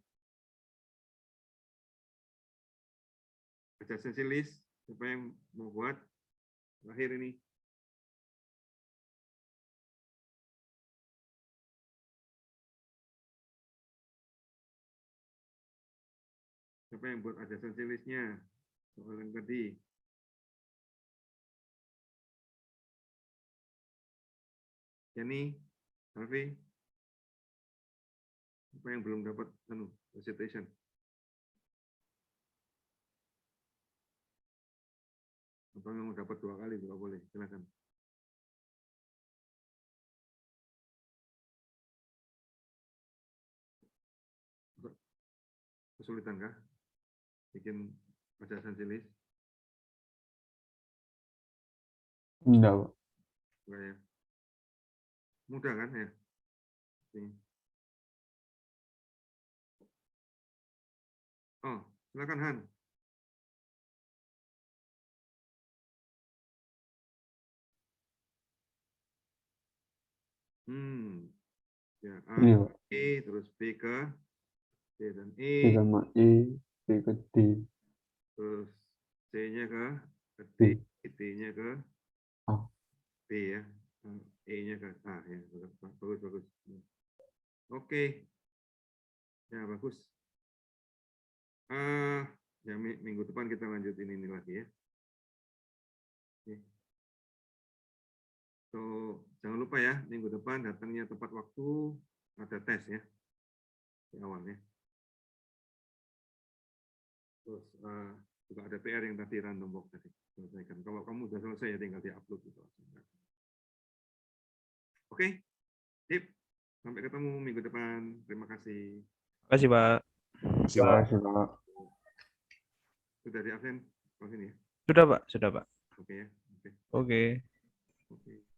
Adjacency list, siapa yang mau buat? Terakhir ini. Siapa yang buat adjacency list-nya? Soal yang tadi. Yani, Harvey. Siapa yang belum dapat presentation? Atau yang dapat 2 kali juga boleh, silakan. Kesulitan kah bikin adjacency list? Enggak, Pak. Enggak ya? Mudah kan ya? Oh, silakan Han. Ya, A, Iya, Pak. E, terus B ke C dan E, D sama E, D ke D. terus C-nya ke D, D-nya ke A. B ya, E-nya ke A ya, bagus. Oke, ya bagus. Ya minggu depan kita lanjutin ini lagi ya. Oke. So, jangan lupa ya, minggu depan datangnya tepat waktu, ada tes ya, di awalnya. Terus Juga ada PR yang tadi random walk tadi. Selesaikan. Kalau kamu sudah selesai ya tinggal di-upload gitu. Oke, sip. Sampai ketemu minggu depan. Terima kasih. Terima kasih, Pak. Terima kasih, Pak. Sudah di absen? Oh, sini ya. Sudah, Pak. Sudah, Pak. Oke ya. Oke. Oke. Oke.